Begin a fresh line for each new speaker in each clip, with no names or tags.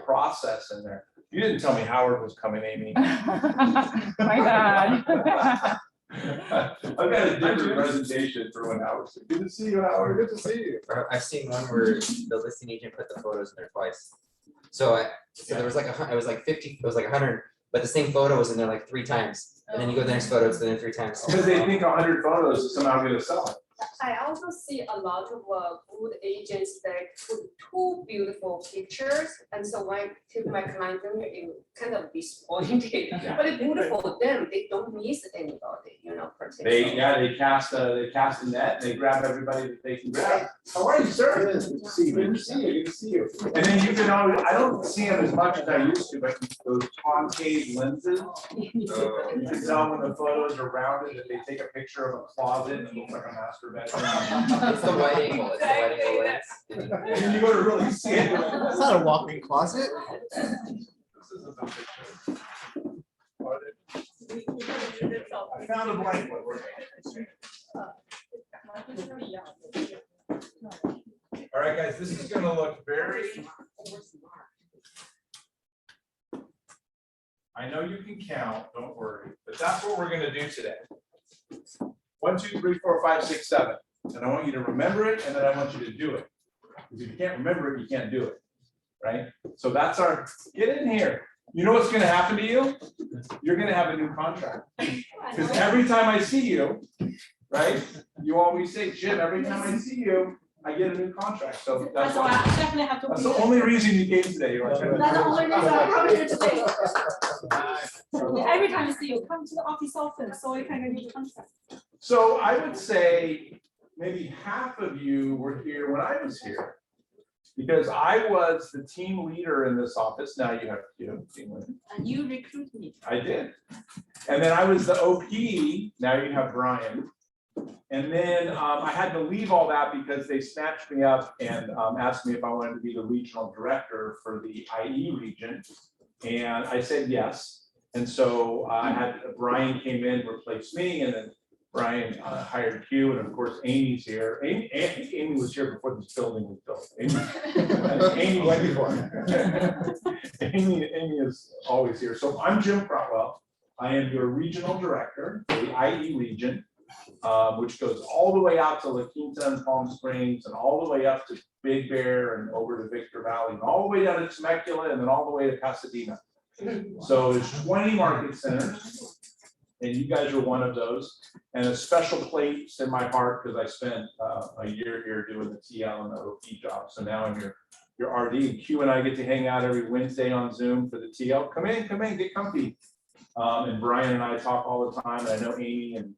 process in there. You didn't tell me Howard was coming, Amy.
My bad.
I've got a different presentation for when Howard said, good to see you, Howard, good to see you.
I've seen one where the listing agent put the photos in there twice. So there was like it was like 50, it was like 100, but the same photo was in there like 3 times. And then you go to the next photo, it's in there 3 times.
Because they think 100 photos is somehow going to sell it.
I also see a lot of good agents that put 2 beautiful pictures, and so when I take my client, it kind of disappointed.
Yeah.
But it's beautiful for them; they don't miss anybody, particularly.
They cast a net. They grab everybody that they can grab. How are you, sir? Good to see you. Good to see you. Good to see you. And then you can always, I don't see them as much as I used to, but those concave lenses. You can tell when the photos are rounded that they take a picture of a closet and it looks like a master bedroom.
It's the wide angle. It's the wide angle lens.
And then you go to really see it.
That's not a walk-in closet.
This isn't a picture. I found a blank one. All right, guys, this is gonna look very. I know you can count, don't worry, but that's what we're gonna do today. 1, 2, 3, 4, 5, 6, 7. And I want you to remember it, and then I want you to do it. Because if you can't remember it, you can't do it, right? So that's our, get in here. You know what's gonna happen to you? You're gonna have a new contract. Because every time I see you, right, you always say, Jim, every time I see you, I get a new contract. So that's
So I
why,
definitely have to.
that's the only reason you came today. You're like,
That's the only reason I'm coming here today. Every time I see you, come to the office often, so we can get you contract.
So I would say maybe half of you were here when I was here. Because I was the team leader in this office. Now you have team leader.
And you recruit me.
I did. And then I was the OP. Now you have Brian. And then I had to leave all that because they snatched me up and asked me if I wanted to be the regional director for the IE region. And I said yes. And so I had Brian came in, replaced me, and then Brian hired Hugh, and of course Amy's here. Amy was here before this building was built. Amy went before. Amy is always here. So I'm Jim Crotwell. I am your regional director for the IE region, which goes all the way out to La Quinta and Palm Springs, and all the way up to Big Bear and over to Victor Valley, and all the way down to Temecula, and then all the way to Pasadena. So there's 20 market centers. And you guys are one of those, and a special place in my heart because I spent a year here doing the TL and the OP job. So now I'm your RD. And Q and I get to hang out every Wednesday on Zoom for the TL. Come in, get comfy. And Brian and I talk all the time. And I know Amy and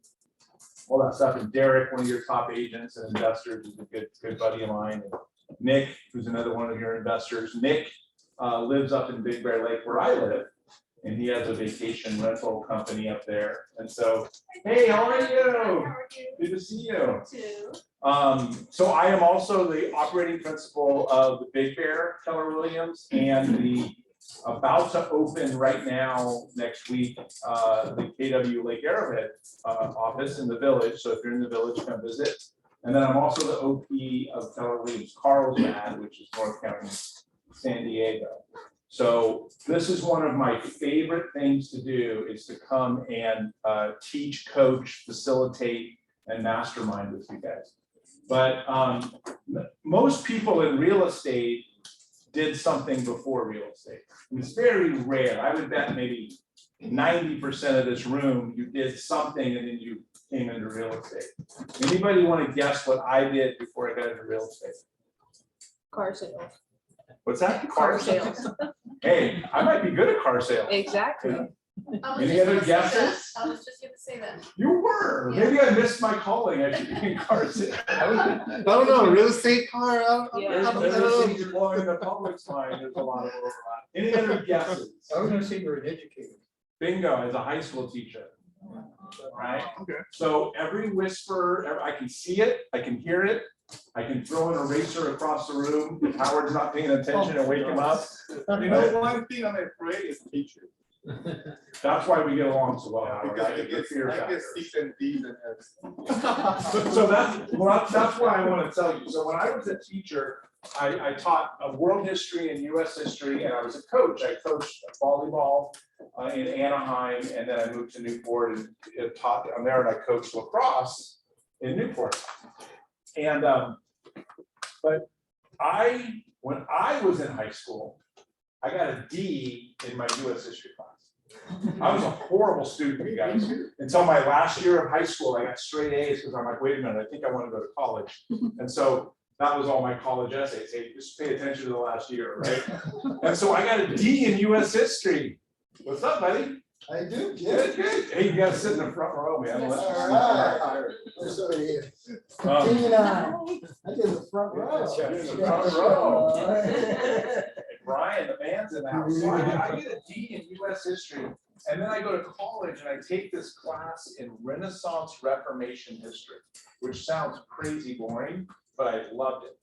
all that stuff. And Derek, one of your top agents and investors, is a good buddy of mine. And Nick, who's another one of your investors. Nick lives up in Big Bear Lake where I live. And he has a vacation rental company up there. And so, hey, how are you? Good to see you. So I am also the operating principal of the Big Bear Keller Williams and the about to open right now next week, the KW Lake Arrowhead office in the village. So if you're in the village, come visit. And then I'm also the OP of Keller Williams Carlsbad, which is North County, San Diego. So this is one of my favorite things to do, is to come and teach, coach, facilitate, and mastermind with you guys. But most people in real estate did something before real estate. It's very rare. I would bet maybe 90% of this room, you did something and then you came into real estate. Anybody want to guess what I did before I got into real estate?
Car sales.
What's that?
Car sales.
Hey, I might be good at car sales.
Exactly.
Any other guesses?
I was just gonna say that.
You were. Maybe I missed my calling. I should be in car sales.
I don't know, real estate car.
Yeah.
There's deploying the public's mind. There's a lot of overlap. Any other guesses?
I was gonna say you're an educator.
Bingo, as a high school teacher. Right?
Okay.
So every whisper, I can see it, I can hear it. I can throw an eraser across the room if Howard's not paying attention and wake him up.
You know, one thing I'm afraid is teachers.
That's why we get along so well, Howard.
Because
I
I get C's and D's and F's.
So that's what I want to tell you. So when I was a teacher, I taught world history and US history, and I was a coach. I coached volleyball in Anaheim, and then I moved to Newport and taught down there, and I coached lacrosse in Newport. And but when I was in high school, I got a D in my US history class. I was a horrible student, you guys, until my last year of high school. I got straight A's because I'm like, wait a minute, I think I want to go to college. And so that was all my college essays. Hey, just pay attention to the last year, right? And so I got a D in US history. What's up, buddy?
I do,
Good, good. Hey, you gotta sit in the front row, man.
All right. What's over here?
Um,
King and I did the front row.
You're in the front row. Brian, the man's in the house. So I get a D in US history, and then I go to college and I take this class in Renaissance Reformation history, which sounds crazy boring, but I loved it,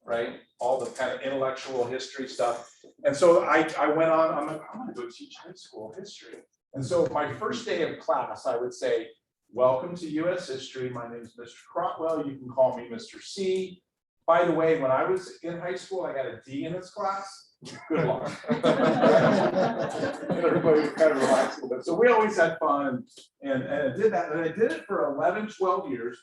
right? All the kind of intellectual history stuff. And so I went on, I'm like, I'm gonna go teach high school history. And so my first day of class, I would say, welcome to US history. My name is Mr. Crotwell. You can call me Mr. C. By the way, when I was in high school, I got a D in this class. Good luck. And everybody was kind of relaxed with it. So we always had fun and I did that. And I did it for 11, 12 years.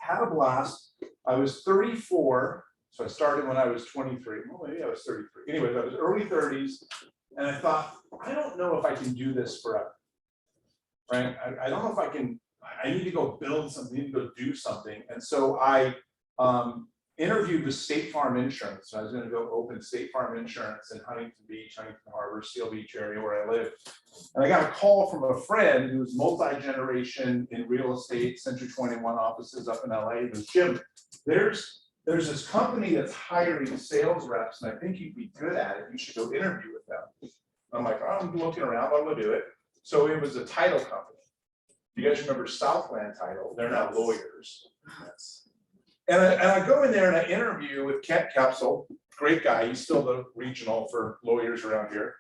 Had a blast. I was 34. So I started when I was 23. Well, maybe I was 33. Anyways, I was early 30s. And I thought, I don't know if I can do this forever. Right? I don't know if I can, I need to go build something, I need to go do something. And so I interviewed with State Farm Insurance. I was going to go open State Farm Insurance in Huntington Beach, Huntington Harbor, Seal Beach area where I live. And I got a call from a friend who's multi-generation in real estate, Century 21 offices up in LA. He goes, Jim, there's this company that's hiring sales reps, and I think you'd be good at it. You should go interview with them. I'm like, oh, I'm looking around, I'm gonna do it. So it was a title company. You guys remember Southland Title? They're now lawyers. And I go in there and I interview with Kent Kepsel, great guy. He's still the regional for lawyers around here.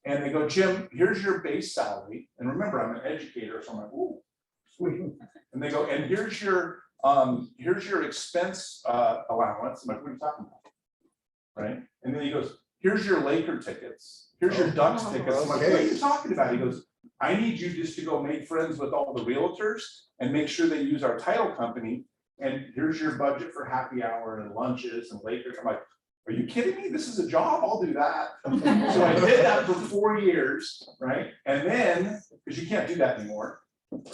And they go, Jim, here's your base salary. And remember, I'm an educator, so I'm like, ooh, sweet. And they go, and here's your expense allowance. I'm like, what are you talking about? Right? And then he goes, here's your Laker tickets. Here's your Ducks tickets. I'm like, what are you talking about? He goes, I need you just to go make friends with all the realtors and make sure they use our title company. And here's your budget for happy hour and lunches and Lakers. I'm like, are you kidding me? This is a job. I'll do that. So I did that for 4 years, right? And then, because you can't do that anymore,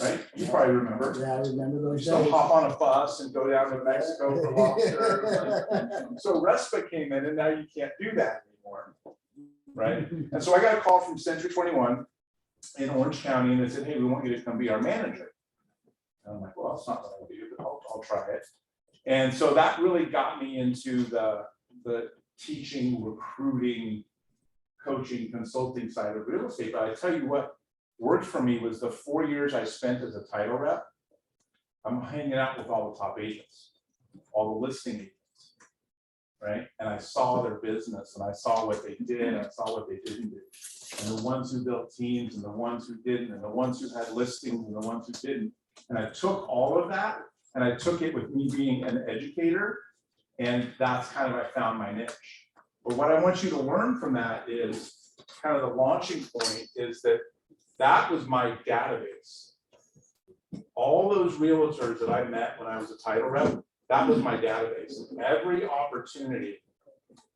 right? You probably remember.
Yeah, I remember
You
those
still
days.
hop on a bus and go down to Mexico for lobster. So RESPA came in and now you can't do that anymore, right? And so I got a call from Century 21 in Orange County and they said, hey, we want you to come be our manager. And I'm like, well, that's not what I'll do, but I'll try it. And so that really got me into the teaching, recruiting, coaching, consulting side of real estate. But I tell you what worked for me was the 4 years I spent as a title rep. I'm hanging out with all the top agents, all the listing agents, right? And I saw their business and I saw what they did and I saw what they didn't do. And the ones who built teams and the ones who didn't, and the ones who had listings and the ones who didn't. And I took all of that and I took it with me being an educator, and that's kind of, I found my niche. But what I want you to learn from that is kind of the launching point is that was my database. All those realtors that I met when I was a title rep, that was my database. Every opportunity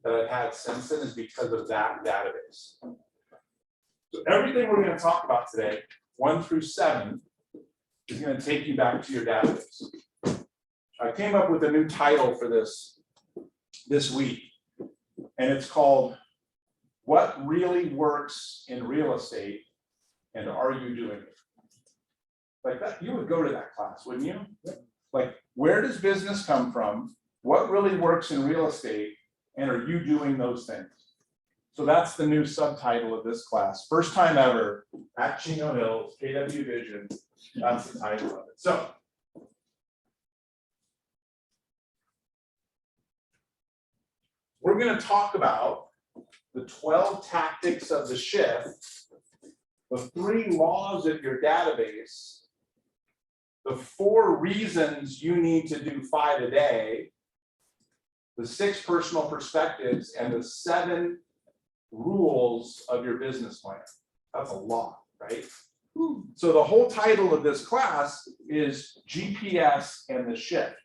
that I've had since then is because of that database. So everything we're going to talk about today, 1 through 7, is going to take you back to your database. I came up with a new title for this week, and it's called What Really Works in Real Estate, and Are You Doing It? Like that, you would go to that class, wouldn't you? Like, where does business come from? What really works in real estate, and are you doing those things? So that's the new subtitle of this class. First time ever at Chino Hills, KW Vision. That's the title of it. So we're going to talk about the 12 tactics of the shift, the 3 laws of your database, the 4 reasons you need to do 5 a day, the 6 personal perspectives, and the 7 rules of your business plan. That's a lot, right? So the whole title of this class is GPS and the shift.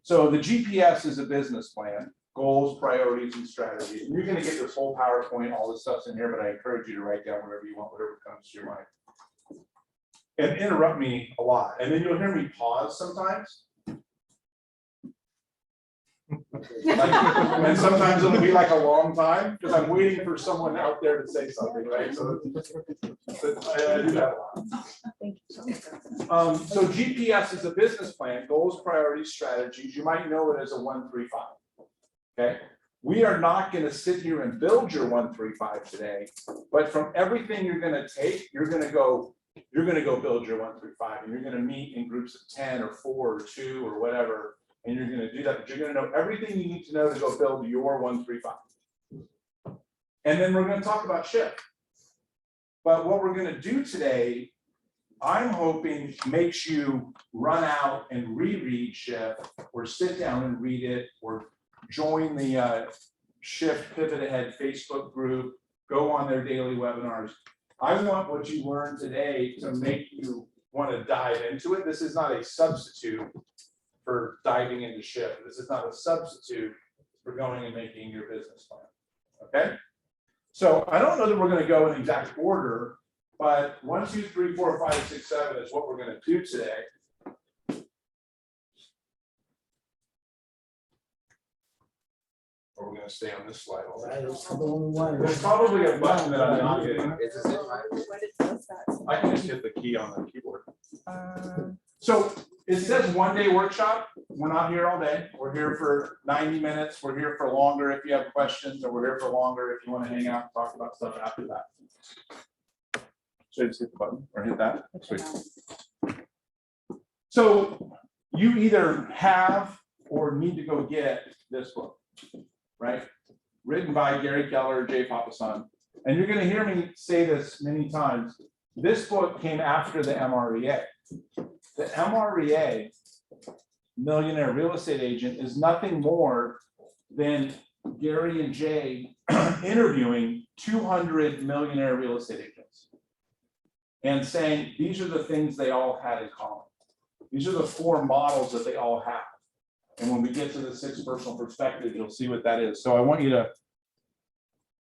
So the GPS is a business plan, goals, priorities, and strategies. And you're going to get this whole PowerPoint, all this stuff's in here, but I encourage you to write down whatever you want, whatever comes to your mind. And interrupt me a lot. And then you'll hear me pause sometimes. And sometimes it'll be like a long time because I'm waiting for someone out there to say something, right? So I do that a lot. So GPS is a business plan, goals, priorities, strategies. You might know it as a 1-3-5. Okay. We are not going to sit here and build your 1-3-5 today, but from everything you're going to take, you're going to go build your 1-3-5, and you're going to meet in groups of 10 or 4 or 2 or whatever. And you're going to do that, but you're going to know everything you need to know to go build your 1-3-5. And then we're going to talk about shift. But what we're going to do today, I'm hoping makes you run out and reread shift, or sit down and read it, or join the Shift Pivot Ahead Facebook group, go on their daily webinars. I want what you learned today to make you want to dive into it. This is not a substitute for diving into shift. This is not a substitute for going and making your business plan. Okay? So I don't know that we're going to go in exact order, but 1, 2, 3, 4, 5, 6, 7 is what we're going to do today. Or we're going to stay on this slide all day. There's probably a button that I'm not hitting.
Is this it?
What it does that.
I can just hit the key on the keyboard. So it says 1-day workshop. We're not here all day. We're here for 90 minutes. We're here for longer if you have questions, or we're here for longer if you want to hang out and talk about stuff after that. Should I just hit the button or hit that? Sweet. So you either have or need to go get this book, right? Written by Gary Keller, Jay Papasan. And you're going to hear me say this many times. This book came after the MREA. The MREA, Millionaire Real Estate Agent, is nothing more than Gary and Jay interviewing 200 millionaire real estate agents and saying these are the things they all had in common. These are the 4 models that they all have. And when we get to the 6 personal perspectives, you'll see what that is. So I want you to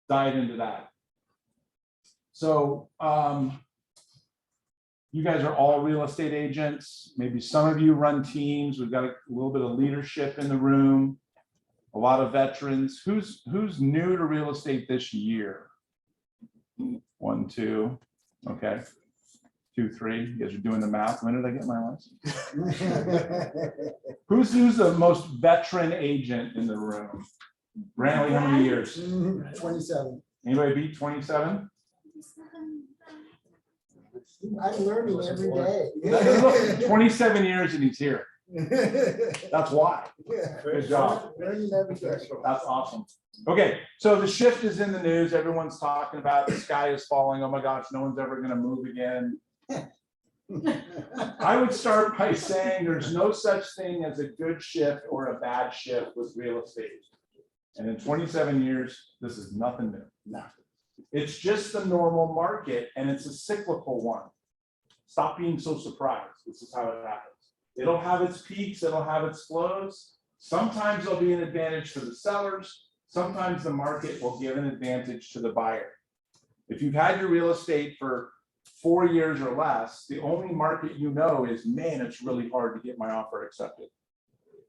dive into that. So you guys are all real estate agents. Maybe some of you run teams. We've got a little bit of leadership in the room, a lot of veterans. Who's new to real estate this year? 1, 2, okay. 2, 3. You guys are doing the math. When did I get my license? Who's the most veteran agent in the room? Brantley, how many years?
27.
Anybody beat 27?
I'm learning every day.
Look, 27 years and he's here. That's why. Good job.
Learning every day.
That's awesome. Okay, so the shift is in the news. Everyone's talking about the sky is falling. Oh my gosh, no one's ever going to move again. I would start by saying there's no such thing as a good shift or a bad shift with real estate. And in 27 years, this is nothing new. No. It's just the normal market, and it's a cyclical one. Stop being so surprised. This is how it happens. It'll have its peaks, it'll have its flows. Sometimes there'll be an advantage for the sellers. Sometimes the market will give an advantage to the buyer. If you've had your real estate for 4 years or less, the only market you know is, man, it's really hard to get my offer accepted,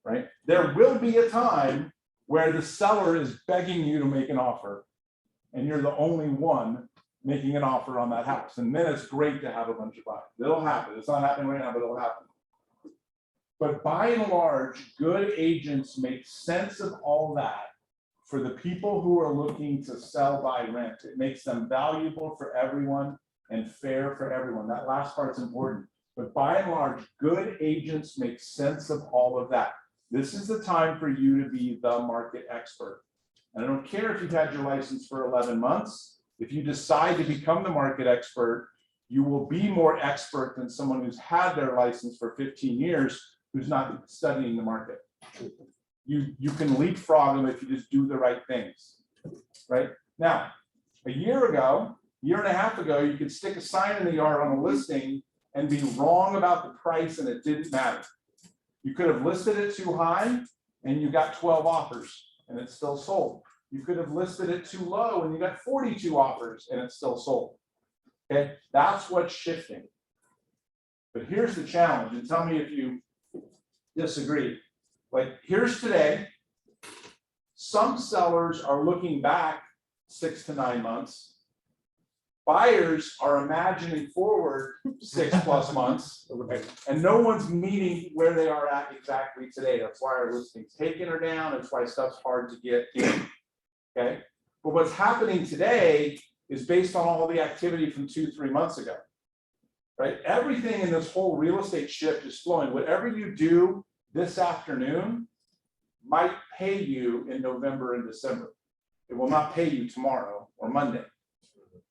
right? There will be a time where the seller is begging you to make an offer, and you're the only one making an offer on that house. And then it's great to have a bunch of buyers. It'll happen. It's not happening right now, but it'll happen. But by and large, good agents make sense of all that for the people who are looking to sell, buy, rent. It makes them valuable for everyone and fair for everyone. That last part's important. But by and large, good agents make sense of all of that. This is the time for you to be the market expert. And I don't care if you've had your license for 11 months. If you decide to become the market expert, you will be more expert than someone who's had their license for 15 years, who's not studying the market. you can leapfrog them if you just do the right things, right? Now, a year and a half ago, you could stick a sign in the yard on a listing and be wrong about the price and it didn't matter. You could have listed it too high and you got 12 offers and it still sold. You could have listed it too low and you got 42 offers and it still sold. Okay, that's what's shifting. But here's the challenge, and tell me if you disagree. Like, here's today. Some sellers are looking back 6 to 9 months. Buyers are imagining forward 6+ months, and no one's meeting where they are at exactly today. That's why our listings taken or down. That's why stuff's hard to get in. Okay, but what's happening today is based on all the activity from 2-3 months ago. Right, everything in this whole real estate shift is flowing. Whatever you do this afternoon might pay you in November and December. It will not pay you tomorrow or Monday.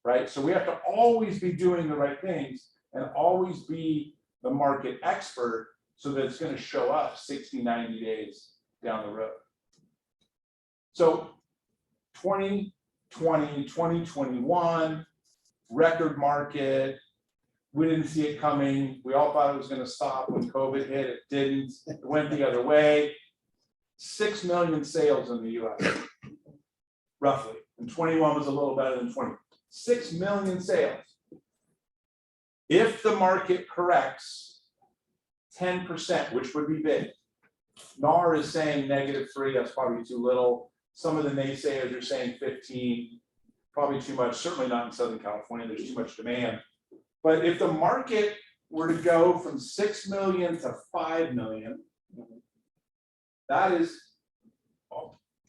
Right, so we have to always be doing the right things and always be the market expert so that it's going to show up 60-90 days down the road. So 2020, 2021, record market. We didn't see it coming. We all thought it was going to stop when COVID hit. It didn't. It went the other way. 6 million sales in the US, roughly. And 21 was a little better than 20. 6 million sales. If the market corrects 10%, which would be big. NAR is saying -3, that's probably too little. Some of the naysayers are saying 15, probably too much, certainly not in Southern California, there's too much demand. But if the market were to go from 6 million to 5 million, that is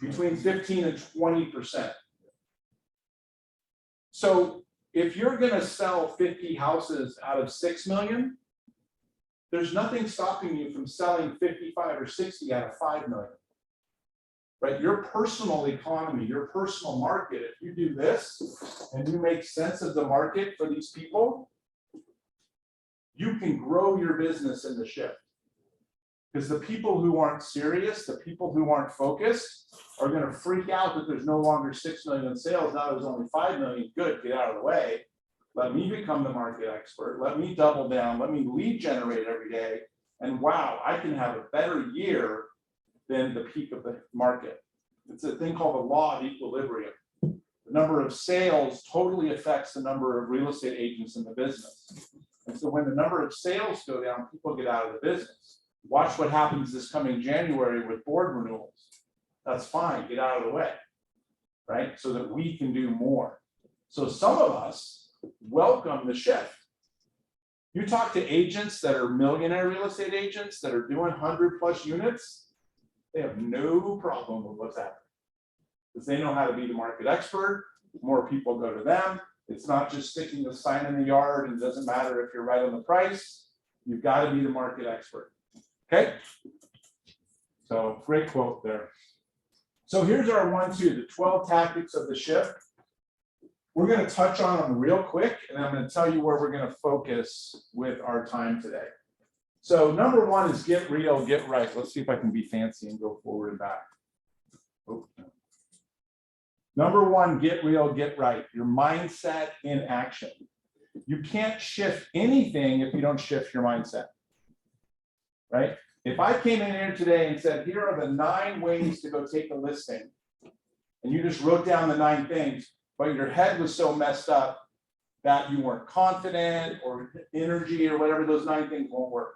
between 15 and 20%. So if you're going to sell 50 houses out of 6 million, there's nothing stopping you from selling 55 or 60 out of 5 million. Right? Your personal economy, your personal market, if you do this and you make sense of the market for these people, you can grow your business in the shift. Because the people who aren't serious, the people who aren't focused, are going to freak out that there's no longer 6 million sales. Now there's only 5 million. Good, get out of the way. Let me become the market expert. Let me double down. Let me lead generate every day. And wow, I can have a better year than the peak of the market. It's a thing called the law of equilibrium. The number of sales totally affects the number of real estate agents in the business. And so when the number of sales go down, people get out of the business. Watch what happens this coming January with board renewals. That's fine, get out of the way, right? So that we can do more. So some of us welcome the shift. You talk to agents that are millionaire real estate agents that are doing 100+ units, they have no problem with what's happening. Because they know how to be the market expert, more people go to them. It's not just sticking a sign in the yard and it doesn't matter if you're right on the price. You've got to be the market expert. Okay? So great quote there. So here's our 1-2, the 12 tactics of the shift. We're going to touch on them real quick, and I'm going to tell you where we're going to focus with our time today. So number 1 is get real, get right. Let's see if I can be fancy and go forward and back. Oh, no. Number 1, get real, get right. Your mindset in action. You can't shift anything if you don't shift your mindset, right? If I came in here today and said, here are the 9 ways to go take a listing, and you just wrote down the 9 things, but your head was so messed up that you weren't confident or energy or whatever, those 9 things won't work.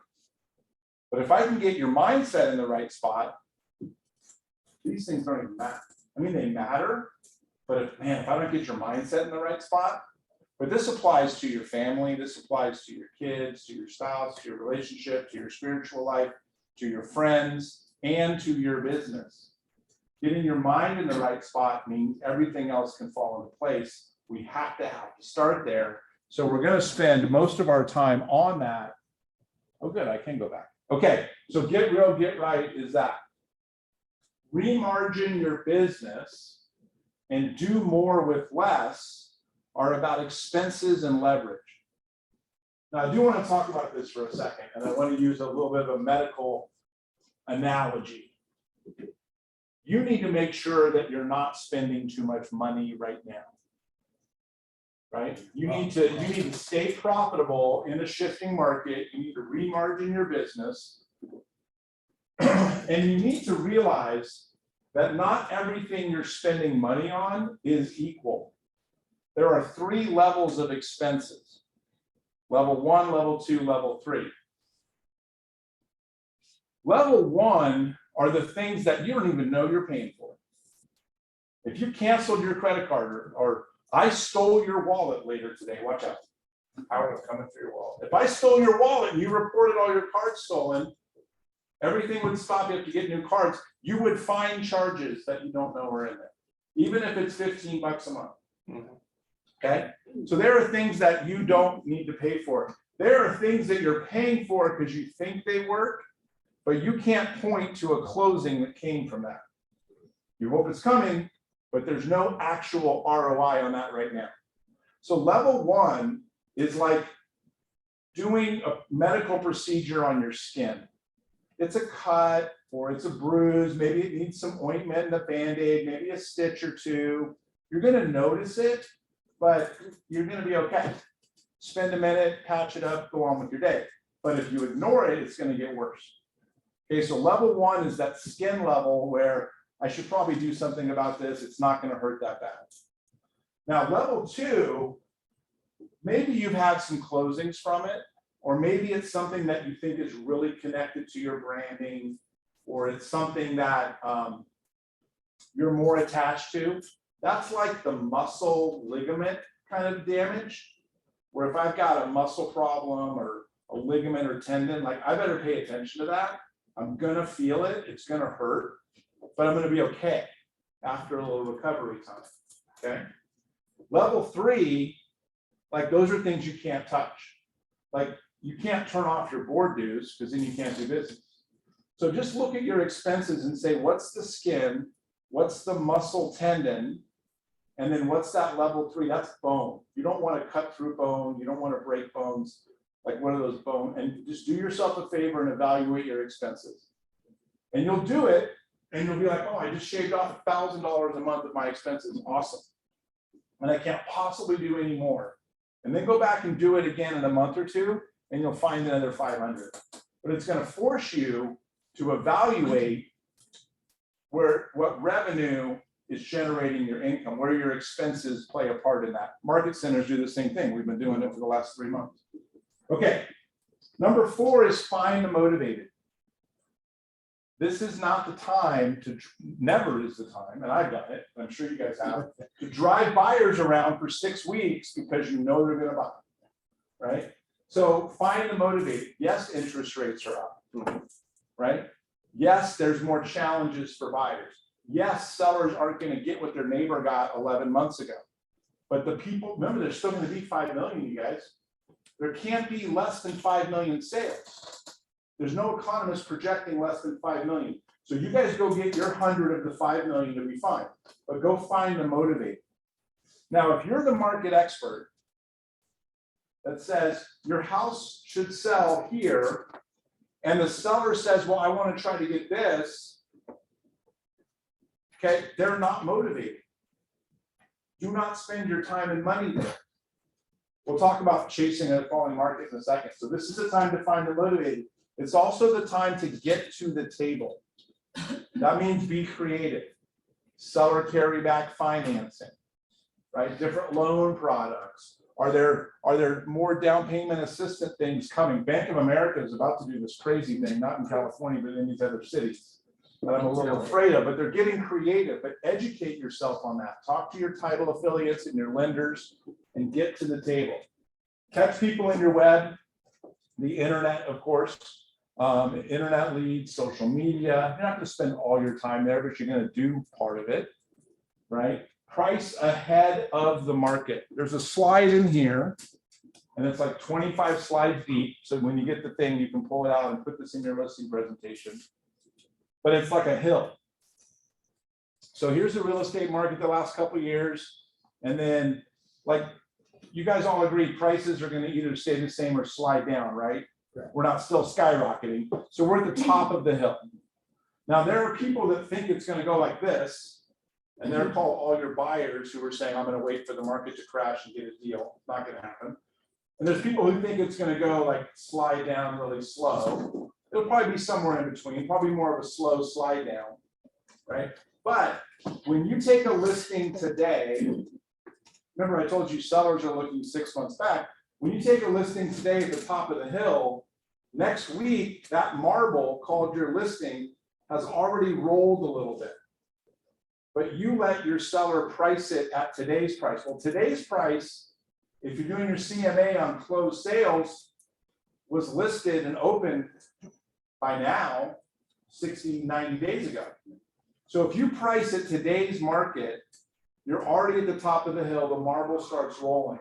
But if I can get your mindset in the right spot, these things don't even matter. I mean, they matter, but if I don't get your mindset in the right spot, but this applies to your family, this applies to your kids, to your spouse, to your relationship, to your spiritual life, to your friends, and to your business. Getting your mind in the right spot means everything else can fall into place. We have to start there. So we're going to spend most of our time on that. Oh, good, I can go back. Okay, so get real, get right is that. Remargin your business and do more with less are about expenses and leverage. Now, I do want to talk about this for a second, and I want to use a little bit of a medical analogy. you need to make sure that you're not spending too much money right now. Right? You need to stay profitable in a shifting market. You need to remargin your business. And you need to realize that not everything you're spending money on is equal. There are 3 levels of expenses. Level 1, level 2, level 3. Level 1 are the things that you don't even know you're paying for. If you canceled your credit card or I stole your wallet later today, watch out. Howard, I'm coming through your wallet. If I stole your wallet and you reported all your cards stolen, everything would stop. You have to get new cards. You would find charges that you don't know are in there, even if it's $15 a month. Okay, so there are things that you don't need to pay for. There are things that you're paying for because you think they work, but you can't point to a closing that came from that. You hope it's coming, but there's no actual ROI on that right now. So level 1 is like doing a medical procedure on your skin. It's a cut or it's a bruise, maybe it needs some ointment and a Band-Aid, maybe a stitch or 2. You're gonna notice it, but you're gonna be okay. Spend a minute, patch it up, go on with your day. But if you ignore it, it's gonna get worse. Okay, so level 1 is that skin level where I should probably do something about this. It's not gonna hurt that bad. Now, level 2, maybe you've had some closings from it, or maybe it's something that you think is really connected to your branding, or it's something that you're more attached to. That's like the muscle ligament kind of damage, where if I've got a muscle problem or a ligament or tendon, like I better pay attention to that. I'm gonna feel it, it's gonna hurt, but I'm gonna be okay after a little recovery time, okay? Level 3, like those are things you can't touch. Like you can't turn off your board dues because then you can't do business. So just look at your expenses and say, what's the skin? What's the muscle tendon? And then what's that level 3? That's bone. You don't want to cut through bone. You don't want to break bones. Like one of those bone, and just do yourself a favor and evaluate your expenses. And you'll do it and you'll be like, oh, I just shaved off $1,000 a month of my expenses. Awesome. And I can't possibly do any more. And then go back and do it again in a month or 2, and you'll find another 500. But it's going to force you to evaluate what revenue is generating your income, where your expenses play a part in that. Market centers do the same thing. We've been doing it for the last 3 months. Okay, number 4 is find the motivated. This is not the time to, never is the time, and I've done it, I'm sure you guys have, to drive buyers around for 6 weeks because you know they're gonna buy, right? So find the motivated. Yes, interest rates are up, right? Yes, there's more challenges for buyers. Yes, sellers aren't gonna get what their neighbor got 11 months ago. But the people, remember, there's still gonna be 5 million, you guys. There can't be less than 5 million sales. There's no economist projecting less than 5 million. So you guys go get your 100 of the 5 million to be fine, but go find the motivated. Now, if you're the market expert that says your house should sell here, and the seller says, well, I want to try to get this, okay, they're not motivated. Do not spend your time and money there. We'll talk about chasing a falling market in a second. So this is the time to find the motivated. It's also the time to get to the table. That means be creative. Seller carryback financing, right? Different loan products. Are there more down payment assistant things coming? Bank of America is about to do this crazy thing, not in California, but in these other cities that I'm a little afraid of, but they're getting creative. But educate yourself on that. Talk to your title affiliates and your lenders and get to the table. Catch people in your web, the internet, of course, internet leads, social media. You're not going to spend all your time there, but you're going to do part of it, right? Price ahead of the market. There's a slide in here, and it's like 25 slides deep. So when you get the thing, you can pull it out and put this in your listing presentation. But it's like a hill. So here's the real estate market the last couple of years. And then, like, you guys all agree prices are going to either stay the same or slide down, right? We're not still skyrocketing. So we're at the top of the hill. Now, there are people that think it's gonna go like this, and they're called all your buyers who are saying, I'm gonna wait for the market to crash and get a deal. Not gonna happen. And there's people who think it's gonna go like slide down really slow. It'll probably be somewhere in between, probably more of a slow slide down, right? But when you take a listing today, remember I told you sellers are looking 6 months back. When you take a listing today at the top of the hill, next week, that marble called your listing has already rolled a little bit. But you let your seller price it at today's price. Well, today's price, if you're doing your CMA on closed sales, was listed and opened by now 60, 90 days ago. So if you price at today's market, you're already at the top of the hill, the marble starts rolling.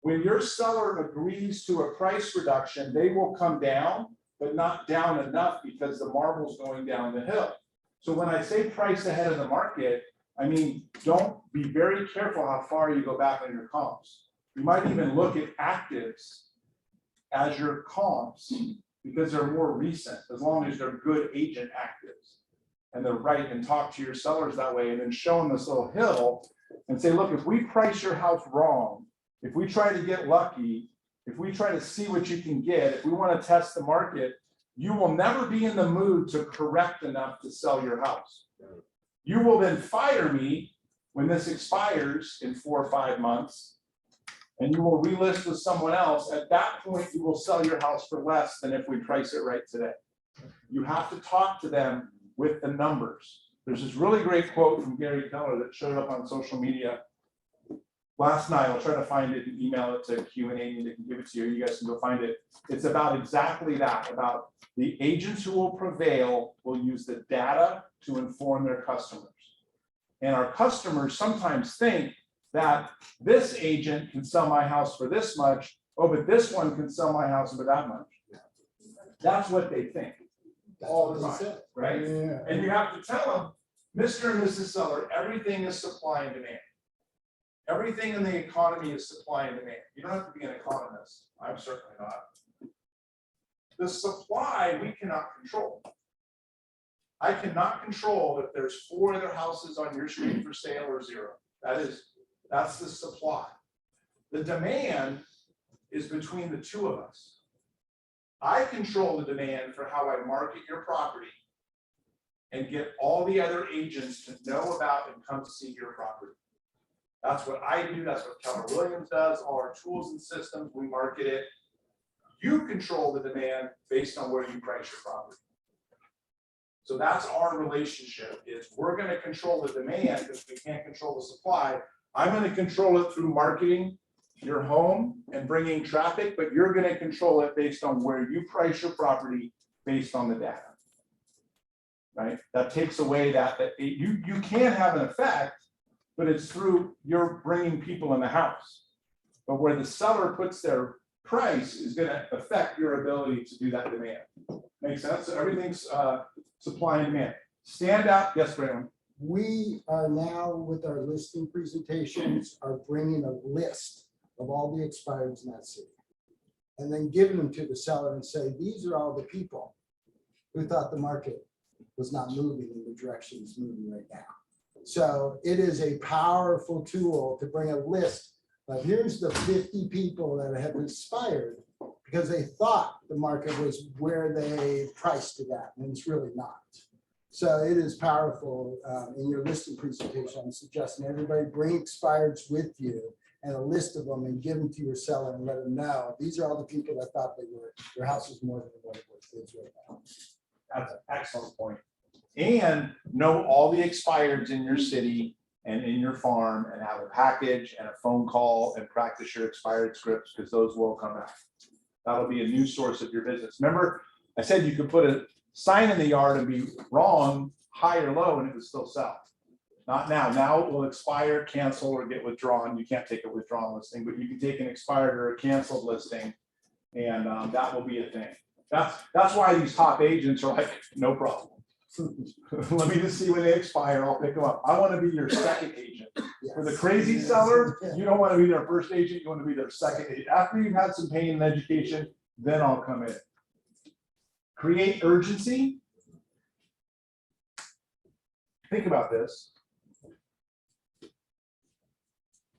When your seller agrees to a price reduction, they will come down, but not down enough because the marble's going down the hill. So when I say price ahead of the market, I mean, don't be very careful how far you go back on your comps. You might even look at actives as your comps because they're more recent, as long as they're good agent actives. And they're right, and talk to your sellers that way, and then show them this little hill and say, look, if we price your house wrong, if we try to get lucky, if we try to see what you can get, if we want to test the market, you will never be in the mood to correct enough to sell your house. You will then fire me when this expires in 4 or 5 months, and you will relist with someone else. At that point, you will sell your house for less than if we price it right today. You have to talk to them with the numbers. There's this really great quote from Gary Keller that showed up on social media last night. I'll try to find it and email it to Q&A and they can give it to you. You guys can go find it. It's about exactly that, about the agents who will prevail will use the data to inform their customers. And our customers sometimes think that this agent can sell my house for this much, oh, but this one can sell my house for that much. That's what they think all the time, right?
Yeah.
And you have to tell them, Mr. and Mrs. Seller, everything is supply and demand. Everything in the economy is supply and demand. You don't have to be an economist. I'm certainly not. The supply we cannot control. I cannot control if there's 4 other houses on your street for sale or 0. That's the supply. The demand is between the two of us. I control the demand for how I market your property and get all the other agents to know about and come see your property. That's what I do. That's what Keller Williams does. All our tools and systems, we market it. You control the demand based on where you price your property. So that's our relationship, is we're going to control the demand because we can't control the supply. I'm going to control it through marketing your home and bringing traffic, but you're going to control it based on where you price your property based on the data. Right? That takes away you can have an effect, but it's through you're bringing people in the house. But where the seller puts their price is going to affect your ability to do that demand. Makes sense? So everything's supply and demand. Stand out. Yes, Graham.
We are now, with our listing presentations, are bringing a list of all the expireds in that city. And then giving them to the seller and say, these are all the people who thought the market was not moving in the direction it's moving right now. So it is a powerful tool to bring a list of here's the 50 people that have expired because they thought the market was where they priced it at, and it's really not. So it is powerful. In your listing presentation, I'm suggesting everybody bring expireds with you and a list of them and give them to your seller and let them know these are all the people that thought their house was more than what it is right now.
That's an excellent point. And know all the expireds in your city and in your farm and have a package and a phone call and practice your expired scripts because those will come back. That'll be a new source of your business. Remember, I said you could put a sign in the yard and be wrong, high or low, and it would still sell. Not now. Now it will expire, cancel, or get withdrawn. You can't take a withdrawn listing, but you can take an expired or a canceled listing, and that will be a thing. That's why these top agents are like, no problem. Let me just see when they expire. I'll pick them up. I want to be your second agent.
Yes.
For the crazy seller, you don't want to be their first agent. You want to be their second agent. After you've had some pain and education, then I'll come in. Create urgency. think about this.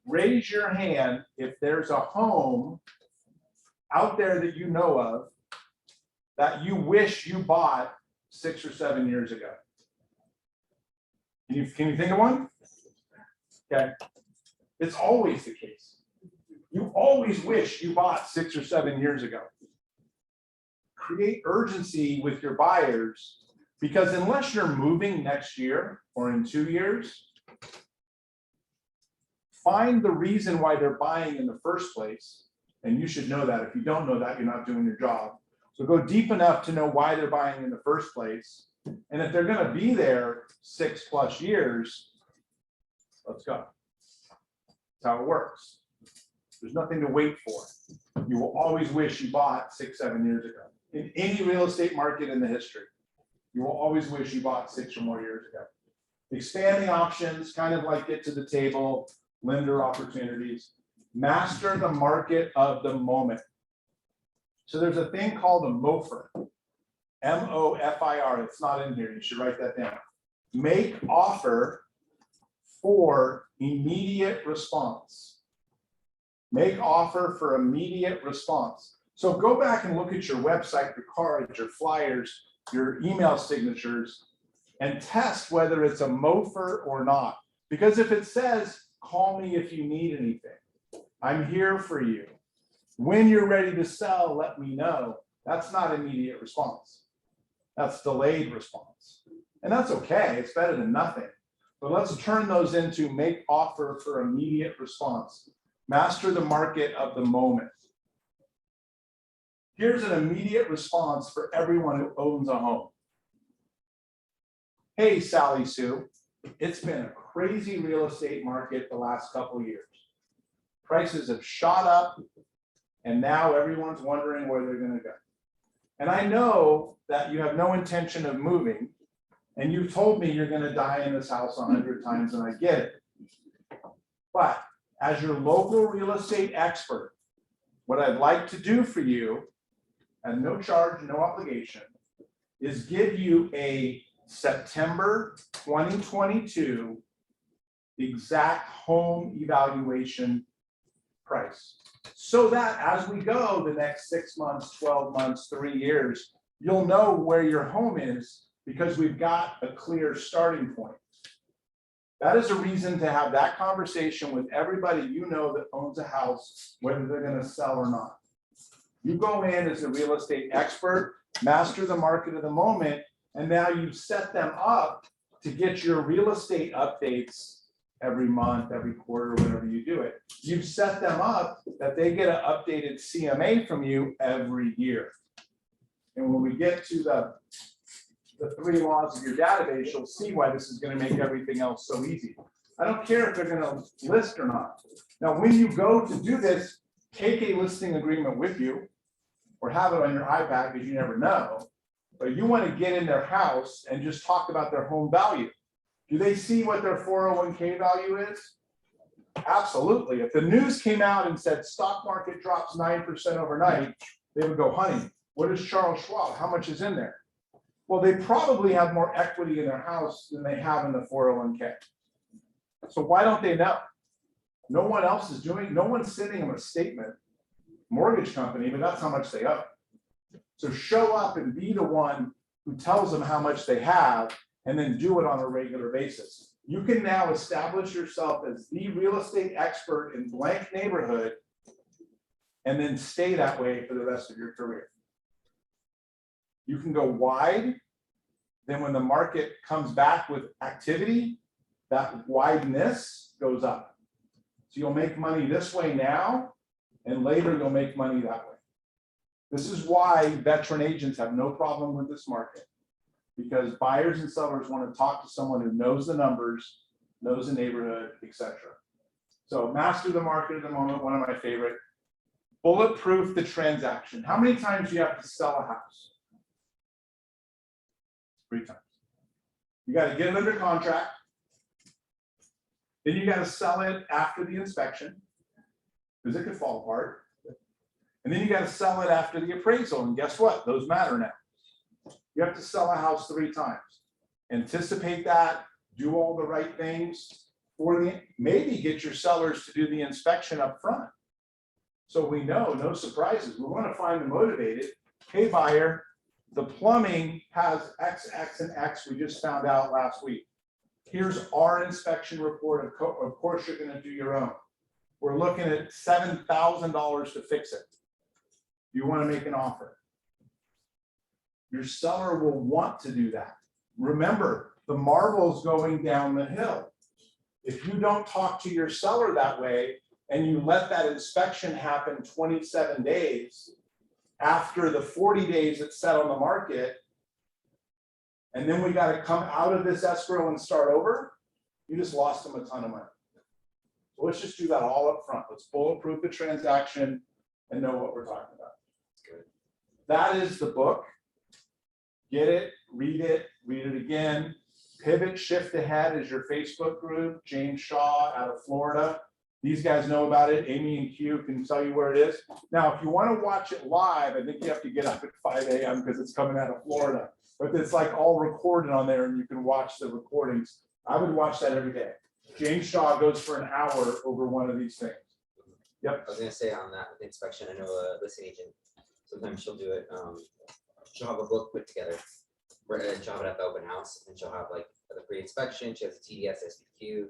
Raise your hand if there's a home out there that you know of that you wish you bought 6 or 7 years ago. Can you think of one? Okay. It's always the case. You always wish you bought 6 or 7 years ago. Create urgency with your buyers, because unless you're moving next year or in 2 years, find the reason why they're buying in the first place. And you should know that. If you don't know that, you're not doing your job. So go deep enough to know why they're buying in the first place. And if they're going to be there 6+ years, let's go. That's how it works. There's nothing to wait for. You will always wish you bought 6, 7 years ago. In any real estate market in the history, you will always wish you bought 6 or more years ago. Expanding options, kind of like get to the table, lender opportunities. Master the market of the moment. So there's a thing called a MOFR. MOFIR. It's not in here. You should write that down. Make offer for immediate response. Make offer for immediate response. So go back and look at your website, your cards, your flyers, your email signatures, and test whether it's a MOFR or not. Because if it says, call me if you need anything, I'm here for you. When you're ready to sell, let me know. That's not immediate response. That's delayed response. And that's okay. It's better than nothing. But let's turn those into make offer for immediate response. Master the market of the moment. Here's an immediate response for everyone who owns a home. Hey, Sally Sue, it's been a crazy real estate market the last couple of years. Prices have shot up, and now everyone's wondering where they're going to go. And I know that you have no intention of moving, and you've told me you're going to die in this house 100 times, and I get it. But as your local real estate expert, what I'd like to do for you, at no charge, no obligation, is give you a September 2022 exact home evaluation price. So that as we go the next 6 months, 12 months, 3 years, you'll know where your home is because we've got a clear starting point. That is a reason to have that conversation with everybody you know that owns a house, whether they're going to sell or not. You go in as a real estate expert, master the market of the moment, and now you've set them up to get your real estate updates every month, every quarter, whenever you do it. You've set them up that they get an updated CMA from you every year. And when we get to the 3 laws of your database, you'll see why this is going to make everything else so easy. I don't care if they're going to list or not. Now, when you go to do this, take a listing agreement with you or have it on your iPad because you never know. But you want to get in their house and just talk about their home value. Do they see what their 401k value is? Absolutely. If the news came out and said stock market drops 9% overnight, they would go, honey, what is Charles Schwab? How much is in there? Well, they probably have more equity in their house than they have in the 401k. So why don't they know? No one else is doing, no one's sending them a statement, mortgage company, but that's how much they owe. So show up and be the one who tells them how much they have and then do it on a regular basis. You can now establish yourself as the real estate expert in blank neighborhood and then stay that way for the rest of your career. You can go wide, then when the market comes back with activity, that wideness goes up. So you'll make money this way now, and later you'll make money that way. This is why veteran agents have no problem with this market, because buyers and sellers want to talk to someone who knows the numbers, knows the neighborhood, etc. So master the market at the moment, one of my favorite. Bulletproof the transaction. How many times do you have to sell a house? 3 times. You got to get it under contract. Then you got to sell it after the inspection, because it could fall apart. And then you got to sell it after the appraisal. And guess what? Those matter now. You have to sell a house 3 times. Anticipate that, do all the right things, or maybe get your sellers to do the inspection up front. So we know, no surprises. We want to find the motivated. Hey, buyer, the plumbing has X, X, and X. We just found out last week. Here's our inspection report. Of course, you're going to do your own. We're looking at $7,000 to fix it. You want to make an offer. Your seller will want to do that. Remember, the marble's going down the hill. If you don't talk to your seller that way and you let that inspection happen 27 days after the 40 days it's set on the market, and then we got to come out of this escrow and start over, you just lost them a ton of money. So let's just do that all up front. Let's bulletproof the transaction and know what we're talking about.
Good.
That is the book. Get it, read it again. Pivot Shift Ahead is your Facebook group. James Shaw out of Florida. These guys know about it. Amy and Q can tell you where it is. Now, if you want to watch it live, I think you have to get up at 5 a.m. because it's coming out of Florida. But it's like all recorded on there and you can watch the recordings. I would watch that every day. James Shaw goes for an hour over one of these things. Yep.
I was gonna say on that with the inspection, I know a listing agent, sometimes she'll do it, she'll have a book put together. And she'll have it at the open house, and she'll have like the pre-inspection, she has a TDS SPQ.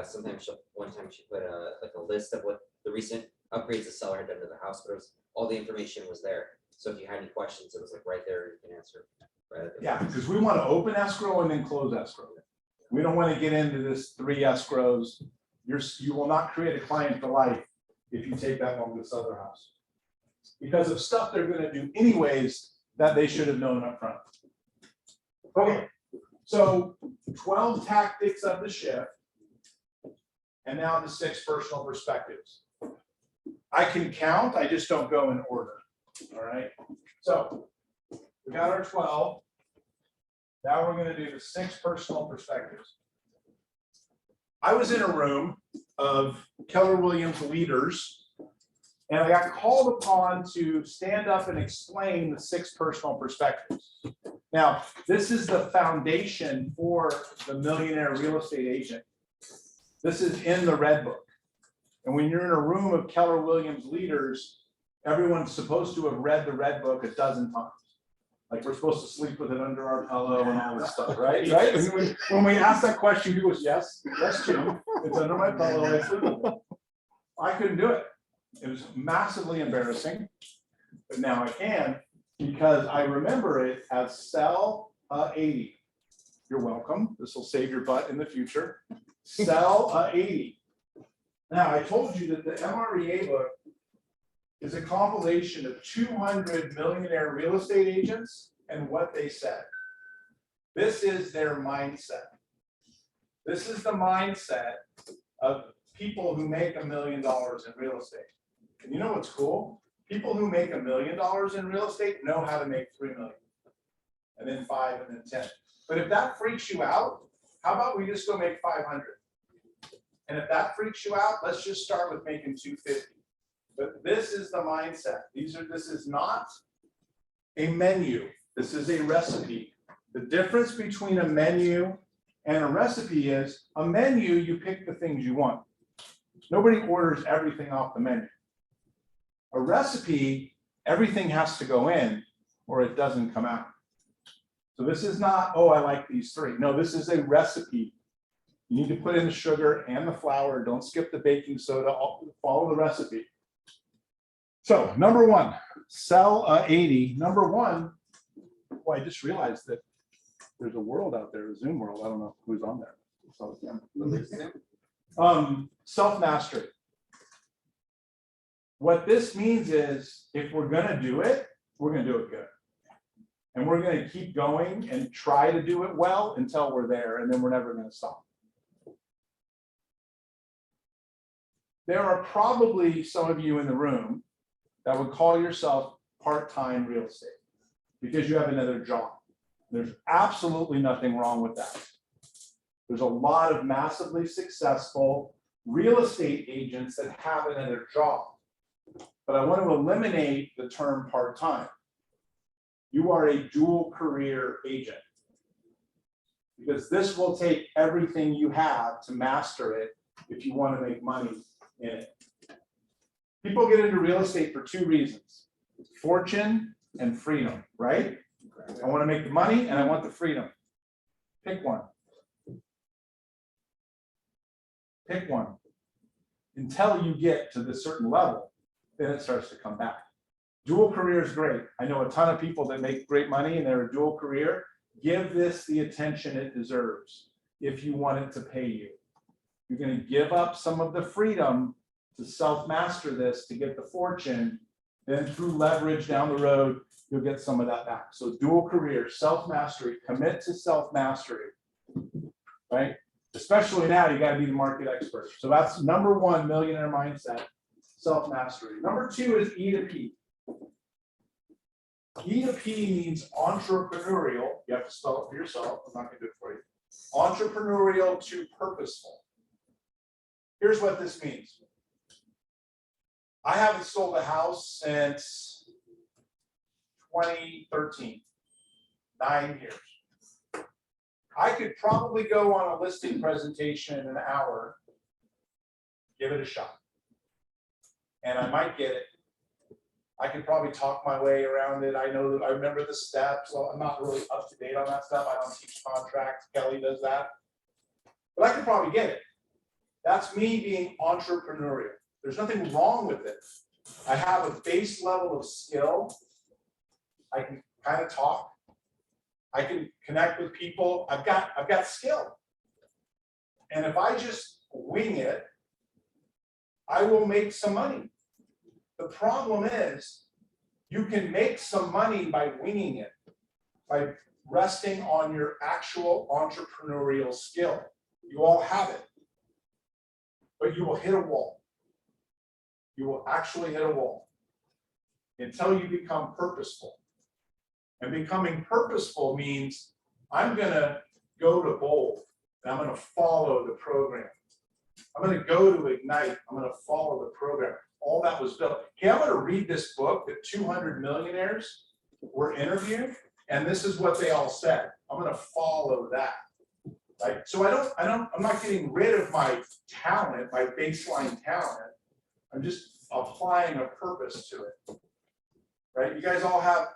Sometimes one time she put a list of what the recent upgrades the seller had done to the house, but it was, all the information was there. So if you had any questions, it was like right there, you can answer. Right at the
Yeah, because we want to open escrow and then close escrow. We don't want to get into this 3 escrows. You will not create a client for life if you take that long to sell their house. Because of stuff they're going to do anyways that they should have known up front. Okay, so 12 tactics of the shift. And now the 6 personal perspectives. I can count, I just don't go in order. All right, so we got our 12. Now we're going to do the 6 personal perspectives. I was in a room of Keller Williams leaders, and I got called upon to stand up and explain the 6 personal perspectives. Now, this is the foundation for the millionaire real estate agent. This is in the Red Book. And when you're in a room of Keller Williams leaders, everyone's supposed to have read the Red Book a dozen times. Like we're supposed to sleep with it under our pillow and all this stuff, right? Right? When we ask that question, people go, yes, Jim, it's under my pillow. I sleep with it. I couldn't do it. It was massively embarrassing, but now I can because I remember it as sell 80. You're welcome. This will save your butt in the future. Sell 80. Now I told you that the MREA book is a compilation of 200 millionaire real estate agents and what they said. This is their mindset. This is the mindset of people who make $1 million in real estate. And you know what's cool? People who make $1 million in real estate know how to make 3 million, and then 5, and then 10. But if that freaks you out, how about we just go make 500? And if that freaks you out, let's just start with making 250. But this is the mindset. This is not a menu. This is a recipe. The difference between a menu and a recipe is a menu, you pick the things you want. Nobody orders everything off the menu. A recipe, everything has to go in or it doesn't come out. So this is not, oh, I like these 3. No, this is a recipe. You need to put in the sugar and the flour. Don't skip the baking soda. Follow the recipe. So number 1, sell 80. Number 1, well, I just realized that there's a world out there, a Zoom world. I don't know who's on there. Self-mastery. What this means is if we're going to do it, we're going to do it good. And we're going to keep going and try to do it well until we're there, and then we're never going to stop. There are probably some of you in the room that would call yourself part-time real estate because you have another job. There's absolutely nothing wrong with that. There's a lot of massively successful real estate agents that have another job. But I want to eliminate the term part-time. You are a dual career agent. Because this will take everything you have to master it if you want to make money in it. People get into real estate for two reasons: fortune and freedom, right? I want to make the money and I want the freedom. Pick one. Pick one. Until you get to this certain level, then it starts to come back. Dual career is great. I know a ton of people that make great money and they're a dual career. Give this the attention it deserves if you want it to pay you. You're going to give up some of the freedom to self-master this to get the fortune. Then through leverage down the road, you'll get some of that back. So dual career, self-mastery, commit to self-mastery, right? Especially now, you got to be the market expert. So that's number one, millionaire mindset, self-mastery. Number two is E to P. E to P means entrepreneurial. You have to spell it for yourself. I'm not going to do it for you. Entrepreneurial to purposeful. Here's what this means. I haven't sold a house since 2013, 9 years. I could probably go on a listing presentation in an hour, give it a shot, and I might get it. I could probably talk my way around it. I know that I remember the steps. So I'm not really up to date on that stuff. I don't teach contracts. Kelly does that, but I could probably get it. That's me being entrepreneurial. There's nothing wrong with it. I have a base level of skill. I can kind of talk. I can connect with people. I've got skill. And if I just wing it, I will make some money. The problem is you can make some money by winging it, by resting on your actual entrepreneurial skill. You all have it, but you will hit a wall. You will actually hit a wall until you become purposeful. And becoming purposeful means I'm going to go to Bold and I'm going to follow the program. I'm going to go to Ignite. I'm going to follow the program. All that was built. Okay, I'm going to read this book that 200 millionaires were interviewed, and this is what they all said. I'm going to follow that. Right? So I'm not getting rid of my talent, my baseline talent. I'm just applying a purpose to it. Right? You guys all have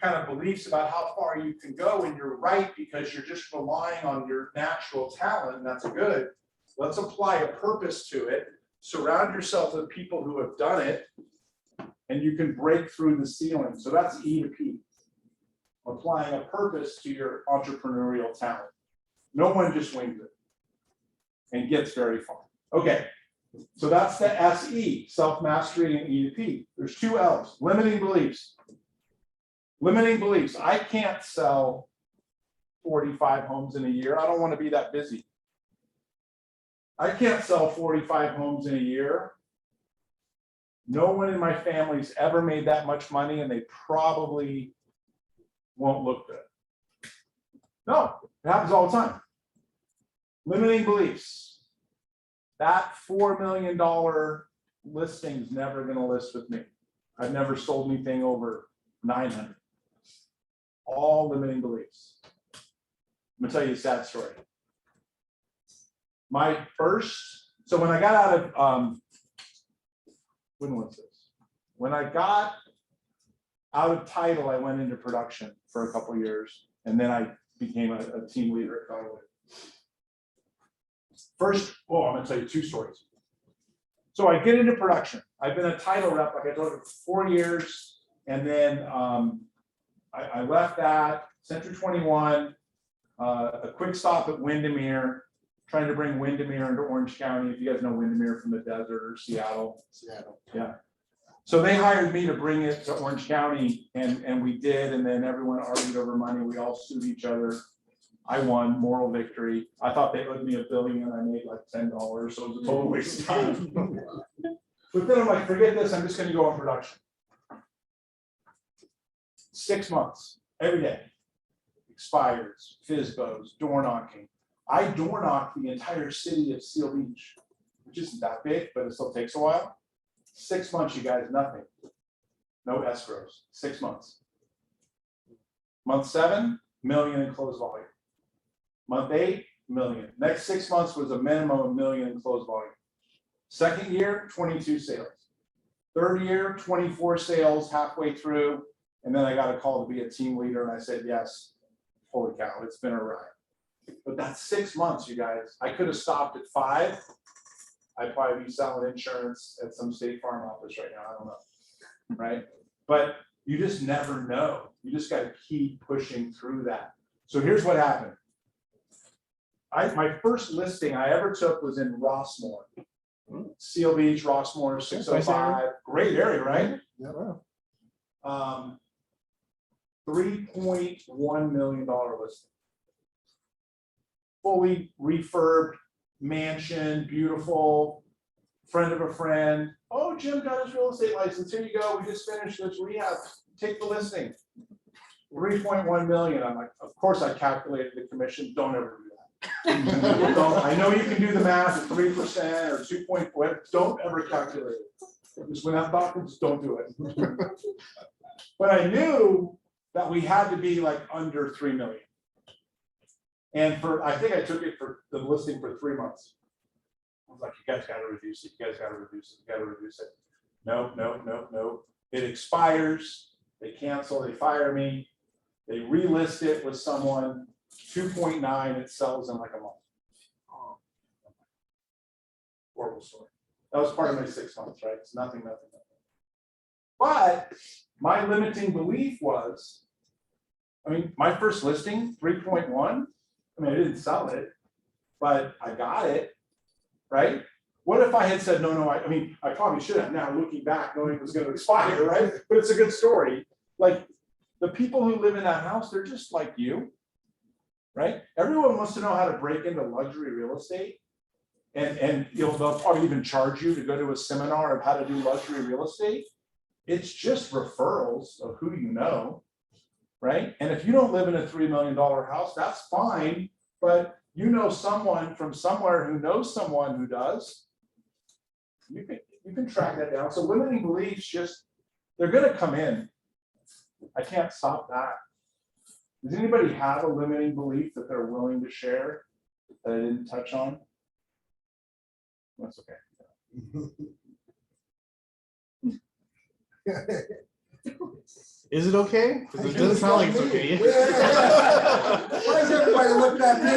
kind of beliefs about how far you can go, and you're right because you're just relying on your natural talent, and that's good. Let's apply a purpose to it. Surround yourself with people who have done it, and you can break through the ceiling. So that's E to P. Applying a purpose to your entrepreneurial talent. No one just wings it and gets very far. Okay, so that's the SE, self-mastery, and E to P. There's two L's, limiting beliefs. Limiting beliefs. I can't sell 45 homes in a year. I don't want to be that busy. I can't sell 45 homes in a year. No one in my family's ever made that much money, and they probably won't look good. No, it happens all the time. Limiting beliefs. That $4 million listing's never going to list with me. I've never sold anything over 900. All limiting beliefs. I'm going to tell you a sad story. So when I got out of, when was this? When I got out of title, I went into production for a couple of years, and then I became a team leader at Crotwell. First, I'm gonna tell you two stories. So I get into production. I've been a title rep, like I told you, for 4 years, and then I left that, Century 21, a quick stop at Windermere, trying to bring Windermere into Orange County. If you guys know Windermere from the desert or Seattle. Yeah. So they hired me to bring it to Orange County, and we did, and then everyone argued over money. We all sued each other. I won, moral victory. I thought they owed me $1 billion, I made like $10, so it was a total waste of time. But then I'm like, forget this, I'm just gonna go on production. 6 months, every day. Expires, FISBOs, door knocking. I door knocked the entire city of Seal Beach, which isn't that big, but it still takes a while. 6 months, you guys, nothing. No escrows, 6 months. Month 7, $1 million in closed volume. Month 8, million. Next 6 months was a minimum of $1 million in closed volume. Second year, 22 sales. Third year, 24 sales halfway through. And then I got a call to be a team leader and I said, yes, holy cow, it's been a ride. But that's 6 months, you guys. I could have stopped at 5. I'd probably be selling insurance at some State Farm office right now. I don't know. Right? But you just never know. You just got to keep pushing through that. So here's what happened. My first listing I ever took was in Rossmore. Seal Beach, Rossmore, 605. Great area, right?
Yeah.
$3.1 million listing. Fully refurbed mansion, beautiful, friend of a friend. Oh, Jim got his real estate license. Here you go. We just finished this rehab. Take the listing. 3.1 million. I'm like, of course I calculated the commission. Don't ever do that. I know you can do the math at 3% or 2.4. Don't ever calculate it. Just when that thought comes, don't do it. But I knew that we had to be like under 3 million. And I think I took it for the listing for 3 months. I was like, you guys got to reduce it. You guys got to reduce it. You got to reduce it. No. It expires. They cancel. They fire me. They relist it with someone. 2.9. It sells in like a month. Horrible story. That was part of my 6 months, right? It's nothing. But my limiting belief was, I mean, my first listing, 3.1. I mean, I didn't sell it, but I got it, right? What if I had said, no, I mean, I probably should have now looking back, knowing it was going to expire, right? But it's a good story. Like the people who live in that house, they're just like you, right? Everyone wants to know how to break into luxury real estate. And they'll probably even charge you to go to a seminar of how to do luxury real estate. It's just referrals of who you know, right? And if you don't live in a $3 million house, that's fine, but you know someone from somewhere who knows someone who does. You can track that down. So limiting beliefs, they're gonna come in. I can't stop that. Does anybody have a limiting belief that they're willing to share that I didn't touch on? That's okay.
Is it okay? 'Cause it doesn't sound like it's okay.
Why is everybody looking at me?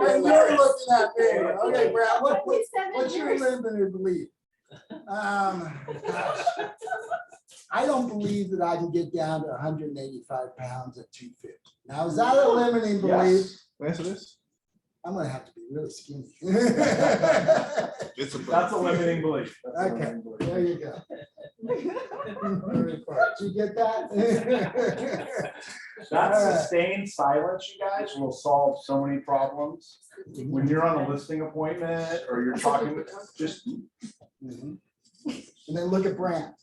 And you're looking at me. Okay, Brad, what's your limiting belief? Gosh. I don't believe that I can get down to 185 pounds at 250. Now, is that a limiting belief?
Yes.
Answer this.
I'm gonna have to be really skinny.
It's a.
That's a limiting belief. That's a
Okay,
limiting belief.
there you go. Did you get that?
That sustained silence, you guys, will solve so many problems. When you're on a listing appointment or you're talking, just
Mhm. And then look at Brand.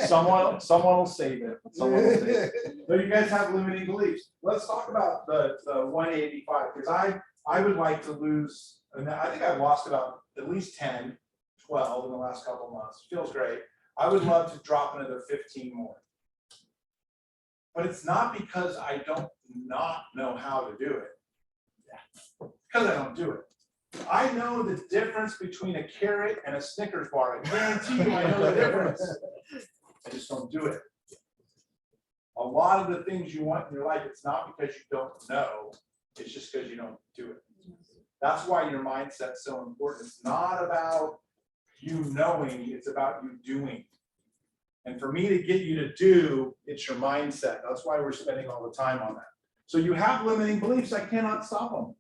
someone will save it. Someone will save it. So you guys have limiting beliefs. Let's talk about the 185, because I would like to lose, and I think I've lost about at least 10, 12 in the last couple of months. Feels great. I would love to drop another 15 more. But it's not because I don't not know how to do it. Because I don't do it. I know the difference between a carrot and a Snickers bar. I guarantee you I know the difference. I just don't do it. A lot of the things you want in your life, it's not because you don't know, it's just because you don't do it. That's why your mindset's so important. It's not about you knowing, it's about you doing. And for me to get you to do, it's your mindset. That's why we're spending all the time on that. So you have limiting beliefs, I cannot stop them.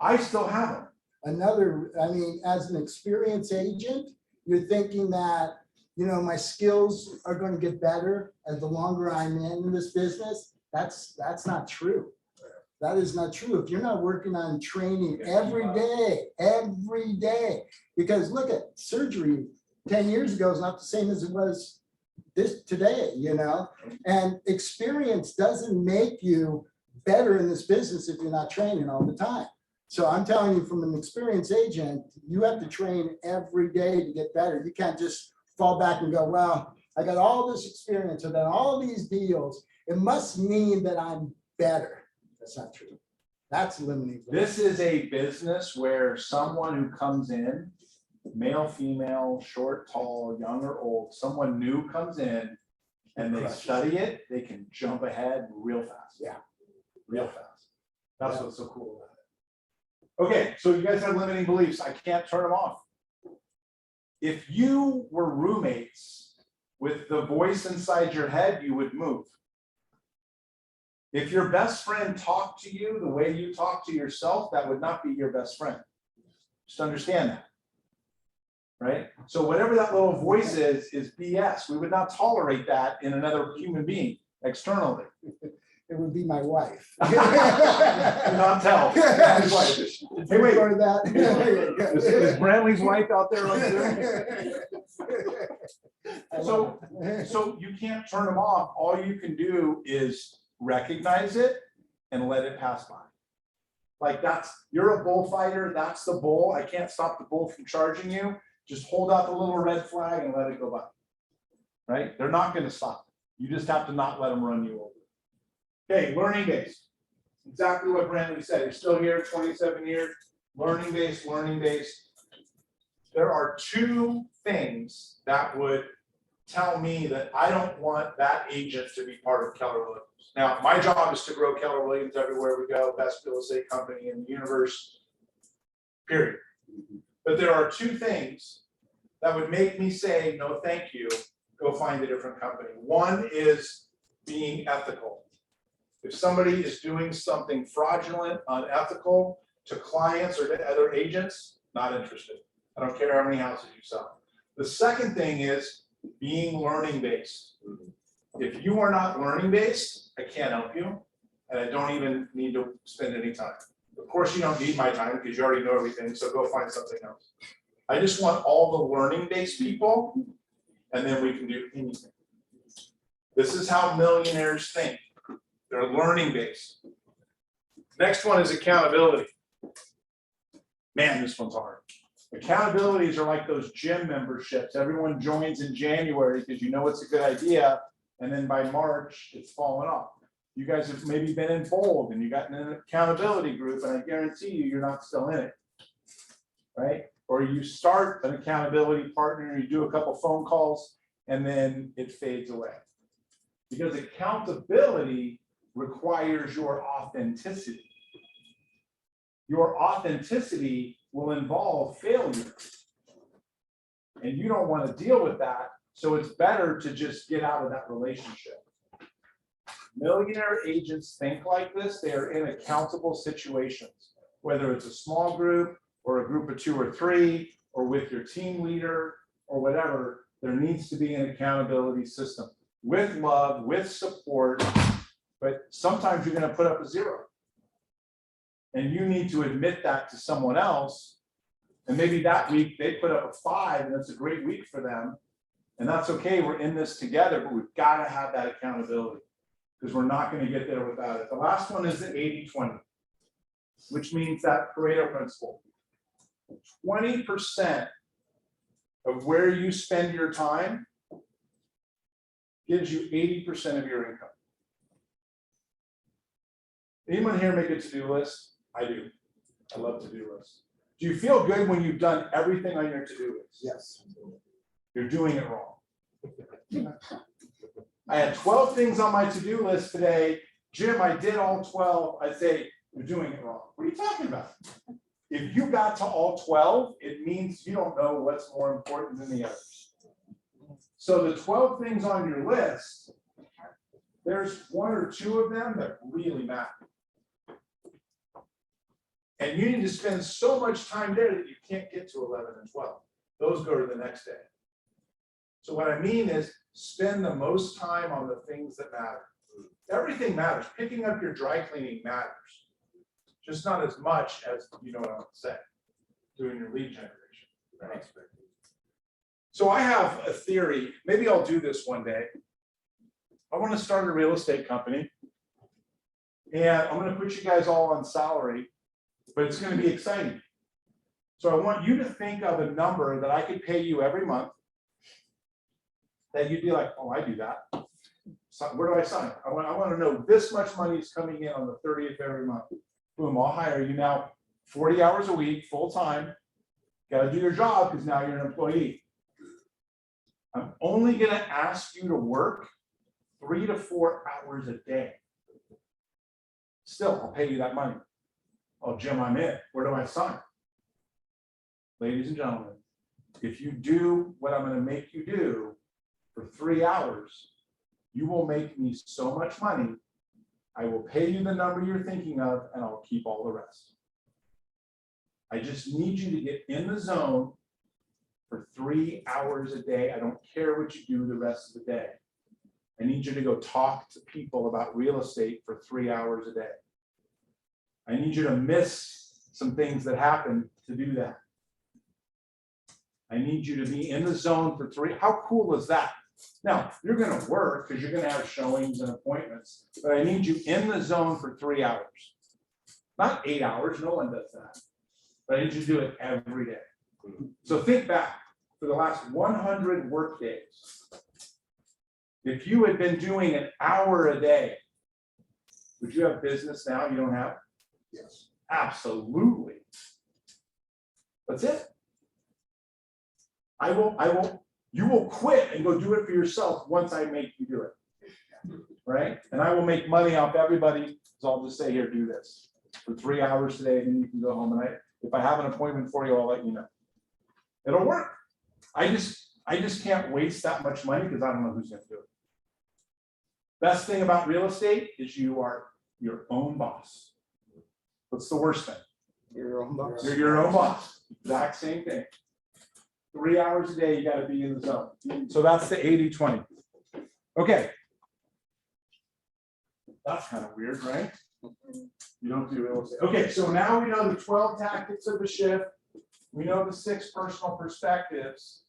I still have them.
As an experienced agent, you're thinking that, my skills are going to get better as the longer I'm in this business. That's not true. That is not true. If you're not working on training every day, because look at surgery 10 years ago is not the same as it was today, and experience doesn't make you better in this business if you're not training all the time. So I'm telling you, from an experienced agent, you have to train every day to get better. You can't just fall back and go, well, I got all this experience, I've done all these deals. It must mean that I'm better. That's not true. That's limiting.
This is a business where someone who comes in, male, female, short, tall, young or old, someone new comes in and they study it, they can jump ahead real fast.
Yeah.
Real fast. That's what's so cool about it. Okay, so you guys have limiting beliefs. I can't turn them off. If you were roommates with the voice inside your head, you would move. If your best friend talked to you the way you talk to yourself, that would not be your best friend. Just understand that. Right? So whatever that little voice is BS. We would not tolerate that in another human being externally.
It would be my wife.
Do not tell. His wife. Hey, wait.
For that.
Is Brantley's wife out there on Zoom? So you can't turn them off. All you can do is recognize it and let it pass by. Like you're a bullfighter, that's the bull. I can't stop the bull from charging you. Just hold out the little red flag and let it go by. Right? They're not going to stop. You just have to not let them run you over. Okay, learning based. Exactly what Brantley said. You're still here, 27 years. Learning based, learning based. There are two things that would tell me that I don't want that agent to be part of Keller Williams. Now, my job is to grow Keller Williams everywhere we go, best real estate company in the universe, period. But there are two things that would make me say, no, thank you, go find a different company. One is being ethical. If somebody is doing something fraudulent, unethical to clients or to other agents, not interested. I don't care how many houses you sell. The second thing is being learning based. If you are not learning based, I can't help you, and I don't even need to spend any time. Of course, you don't need my time because you already know everything, so go find something else. I just want all the learning based people, and then we can do anything. This is how millionaires think. They're learning based. Next one is accountability. Man, this one's hard. Accountabilities are like those gym memberships. Everyone joins in January because you know it's a good idea, and then by March, it's fallen off. You guys have maybe been in Bold and you got in an accountability group, and I guarantee you're not still in it, right? Or you start an accountability partner, you do a couple phone calls, and then it fades away. Because accountability requires your authenticity. Your authenticity will involve failure. And you don't want to deal with that, so it's better to just get out of that relationship. Millionaire agents think like this. They are in accountable situations, whether it's a small group or a group of 2 or 3, or with your team leader or whatever. There needs to be an accountability system with love, with support, but sometimes you're going to put up a 0. And you need to admit that to someone else. And maybe that week they put up a 5 and it's a great week for them. And that's okay, we're in this together, but we've got to have that accountability because we're not going to get there without it. The last one is the 80-20, which means that Pareto principle. 20% of where you spend your time gives you 80% of your income. Anyone here make a to-do list? I do. I love to-do lists. Do you feel good when you've done everything on your to-do list?
Yes.
You're doing it wrong. I had 12 things on my to-do list today. Jim, I did all 12. I say, you're doing it wrong. What are you talking about? If you got to all 12, it means you don't know what's more important than the others. So the 12 things on your list, there's 1 or 2 of them that really matter. And you need to spend so much time there that you can't get to 11 and 12. Those go to the next day. So what I mean is spend the most time on the things that matter. Everything matters. Picking up your dry cleaning matters. Just not as much as, you know what I'm saying, doing your lead generation. Right? So I have a theory. Maybe I'll do this one day. I want to start a real estate company. And I'm going to put you guys all on salary, but it's going to be exciting. So I want you to think of a number that I could pay you every month. that you'd be like, oh, I do that. So where do I sign? I want to know this much money is coming in on the 30th of every month. Boom, I'll hire you now 40 hours a week, full time. Got to do your job because now you're an employee. I'm only going to ask you to work 3 to 4 hours a day. Still, I'll pay you that money. Oh, Jim, I'm in. Where do I sign? Ladies and gentlemen, if you do what I'm going to make you do for 3 hours, you will make me so much money. I will pay you the number you're thinking of, and I'll keep all the rest. I just need you to get in the zone for 3 hours a day. I don't care what you do the rest of the day. I need you to go talk to people about real estate for 3 hours a day. I need you to miss some things that happen to do that. I need you to be in the zone for 3. How cool is that? Now, you're going to work because you're going to have showings and appointments, but I need you in the zone for 3 hours. Not 8 hours, no one does that. But I need you to do it every day. So think back for the last 100 work days. If you had been doing an hour a day, would you have business now you don't have?
Yes.
Absolutely. That's it. You will quit and go do it for yourself once I make you do it. Right? And I will make money off everybody. So I'll just say, here, do this for 3 hours today, and then you can go home. And if I have an appointment for you, I'll let you know. It'll work. I just can't waste that much money because I don't know who's going to do it. Best thing about real estate is you are your own boss. What's the worst thing?
You're your own boss.
You're your own boss. Exact same thing. 3 hours a day, you got to be in the zone. So that's the 80-20. Okay. That's kind of weird, right? You don't do real estate. Okay, so now we know the 12 tactics of the shift. We know the 6 personal perspectives.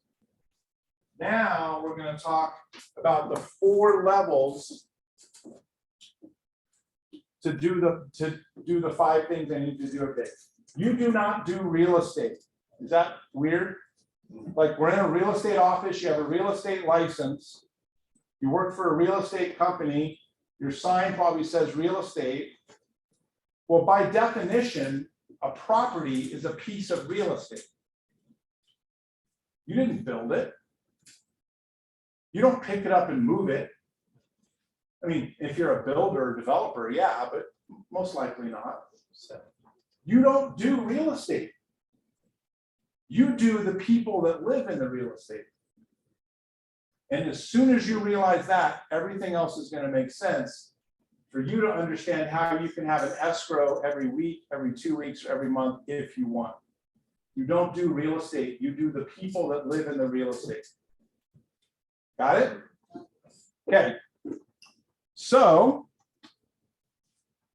Now we're going to talk about the 4 levels to do the 5 things I need to do every day. You do not do real estate. Is that weird? Like, we're in a real estate office, you have a real estate license, you work for a real estate company, your sign probably says real estate. Well, by definition, a property is a piece of real estate. You didn't build it. You don't pick it up and move it. I mean, if you're a builder or developer, yeah, but most likely not. You don't do real estate. You do the people that live in the real estate. And as soon as you realize that, everything else is going to make sense for you to understand how you can have an escrow every week, every 2 weeks, or every month if you want. You don't do real estate. You do the people that live in the real estate. Got it? Okay. So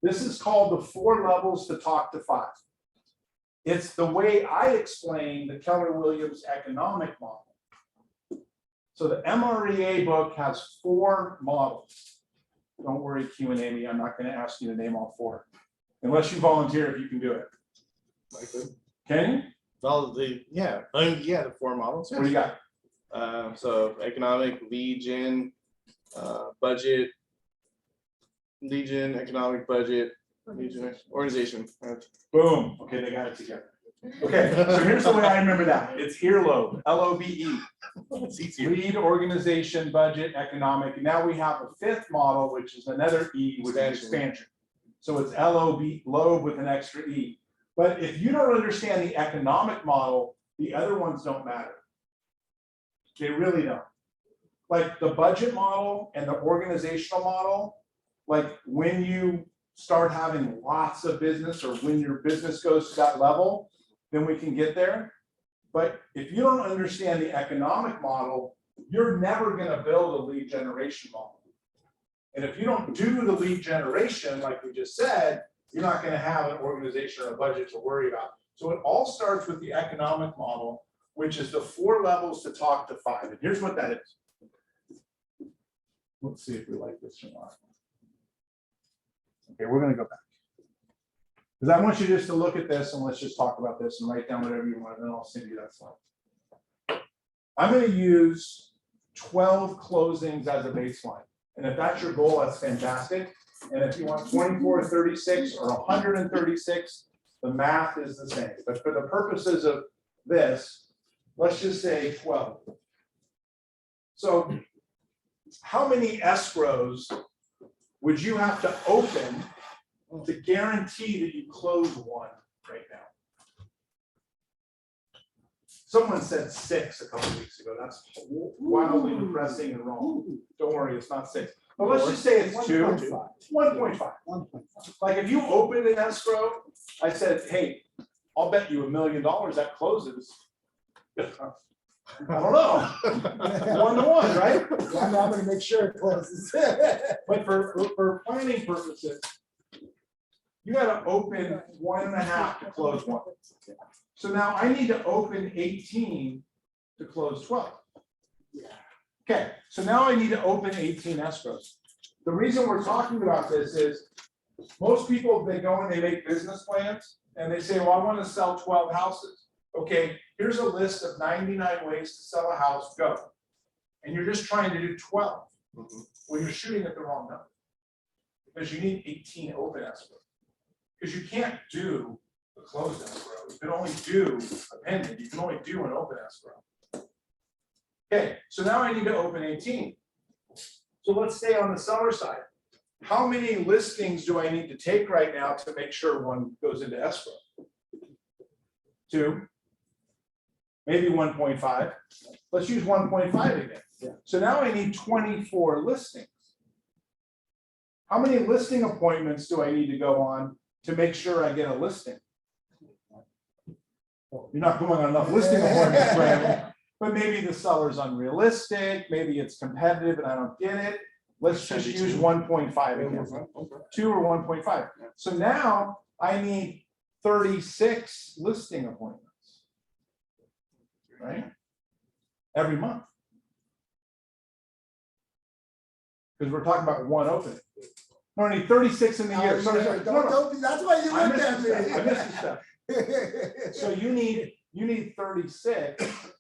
this is called the 4 levels to talk to 5. It's the way I explain the Keller Williams economic model. So the MREA book has 4 models. Don't worry, Q&A me. I'm not going to ask you to name all 4, unless you volunteer if you can do it. Can you?
Well, the 4 models.
What do you got?
So economic, legion, budget, legion, economic, budget, legion, organization.
Boom. Okay, they got it together. Okay, so here's the way I remember that. It's earlobe, L-O-B-E.
It's easier.
Lead, organization, budget, economic. And now we have a 5th model, which is another E, which is expansion. So it's L-O-B, lobe with an extra E. But if you don't understand the economic model, the other ones don't matter. They really don't. Like the budget model and the organizational model, like when you start having lots of business or when your business goes to that level, then we can get there. But if you don't understand the economic model, you're never going to build a lead generation model. And if you don't do the lead generation, like we just said, you're not going to have an organization or a budget to worry about. So it all starts with the economic model, which is the 4 levels to talk to 5. And here's what that is. Let's see if we like this or not. Okay, we're going to go back. Because I want you just to look at this and let's just talk about this and write down whatever you want, and then I'll send you that slide. I'm going to use 12 closings as a baseline. And if that's your goal, that's fantastic. And if you want 24, 36, or 136, the math is the same. But for the purposes of this, let's just say 12. So how many escrows would you have to open to guarantee that you close one right now? Someone said 6 a couple weeks ago. That's wildly depressing and wrong. Don't worry, it's not 6. But let's just say it's 2.
1.5.
1.5.
1.5.
Like if you open an escrow, I said, hey, I'll bet you $1 million that closes. I don't know. 1 to 1, right?
Yeah, I'm gonna make sure it closes.
But for planning purposes, you gotta open 1.5 to close 1. So now I need to open 18 to close 12.
Yeah.
Okay, so now I need to open 18 escrows. The reason we're talking about this is most people, they go and they make business plans and they say, well, I want to sell 12 houses. Okay, here's a list of 99 ways to sell a house, go. And you're just trying to do 12. Well, you're shooting at the wrong number because you need 18 open escrows. Because you can't do a closed escrow. You can only do a pending. You can only do an open escrow. Okay, so now I need to open 18. So let's stay on the seller side. How many listings do I need to take right now to make sure one goes into escrow? 2, maybe 1.5. Let's use 1.5 again.
Yeah.
So now I need 24 listings. How many listing appointments do I need to go on to make sure I get a listing? You're not going on enough listing appointments, Brandon. But maybe the seller's unrealistic, maybe it's competitive and I don't get it. Let's just use 1.5 again, 2 or 1.5. So now I need 36 listing appointments, right? Every month. Because we're talking about one opening. No, I need 36 in the year. Sorry, no, no.
Don't, that's why you
I
looked at
missed
me.
the stuff. So you need 36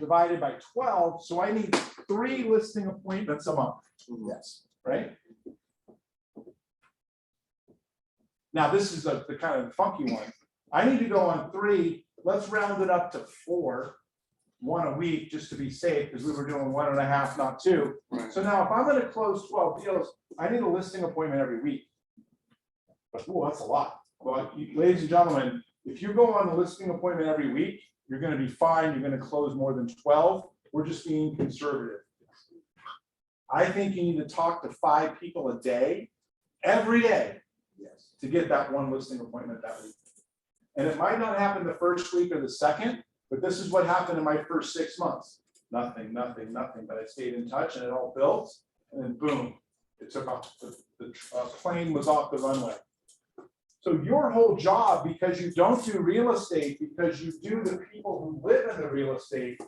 divided by 12, so I need 3 listing appointments a month.
Yes.
Right? Now, this is the kind of funky one. I need to go on 3, let's round it up to 4, 1 a week, just to be safe, because we were doing 1.5, not 2.
Right.
So now if I'm gonna close 12 deals, I need a listing appointment every week. But, ooh, that's a lot. Well, ladies and gentlemen, if you go on a listing appointment every week, you're gonna be fine, you're gonna close more than 12. We're just being conservative. I think you need to talk to 5 people a day, every day,
Yes.
to get that one listing appointment that week. And it might not happen the first week or the second, but this is what happened in my first 6 months. Nothing, nothing, nothing, but I stayed in touch and it all built, and then boom, it took off, the plane was off the runway. So your whole job, because you don't do real estate, because you do the people who live in the real estate,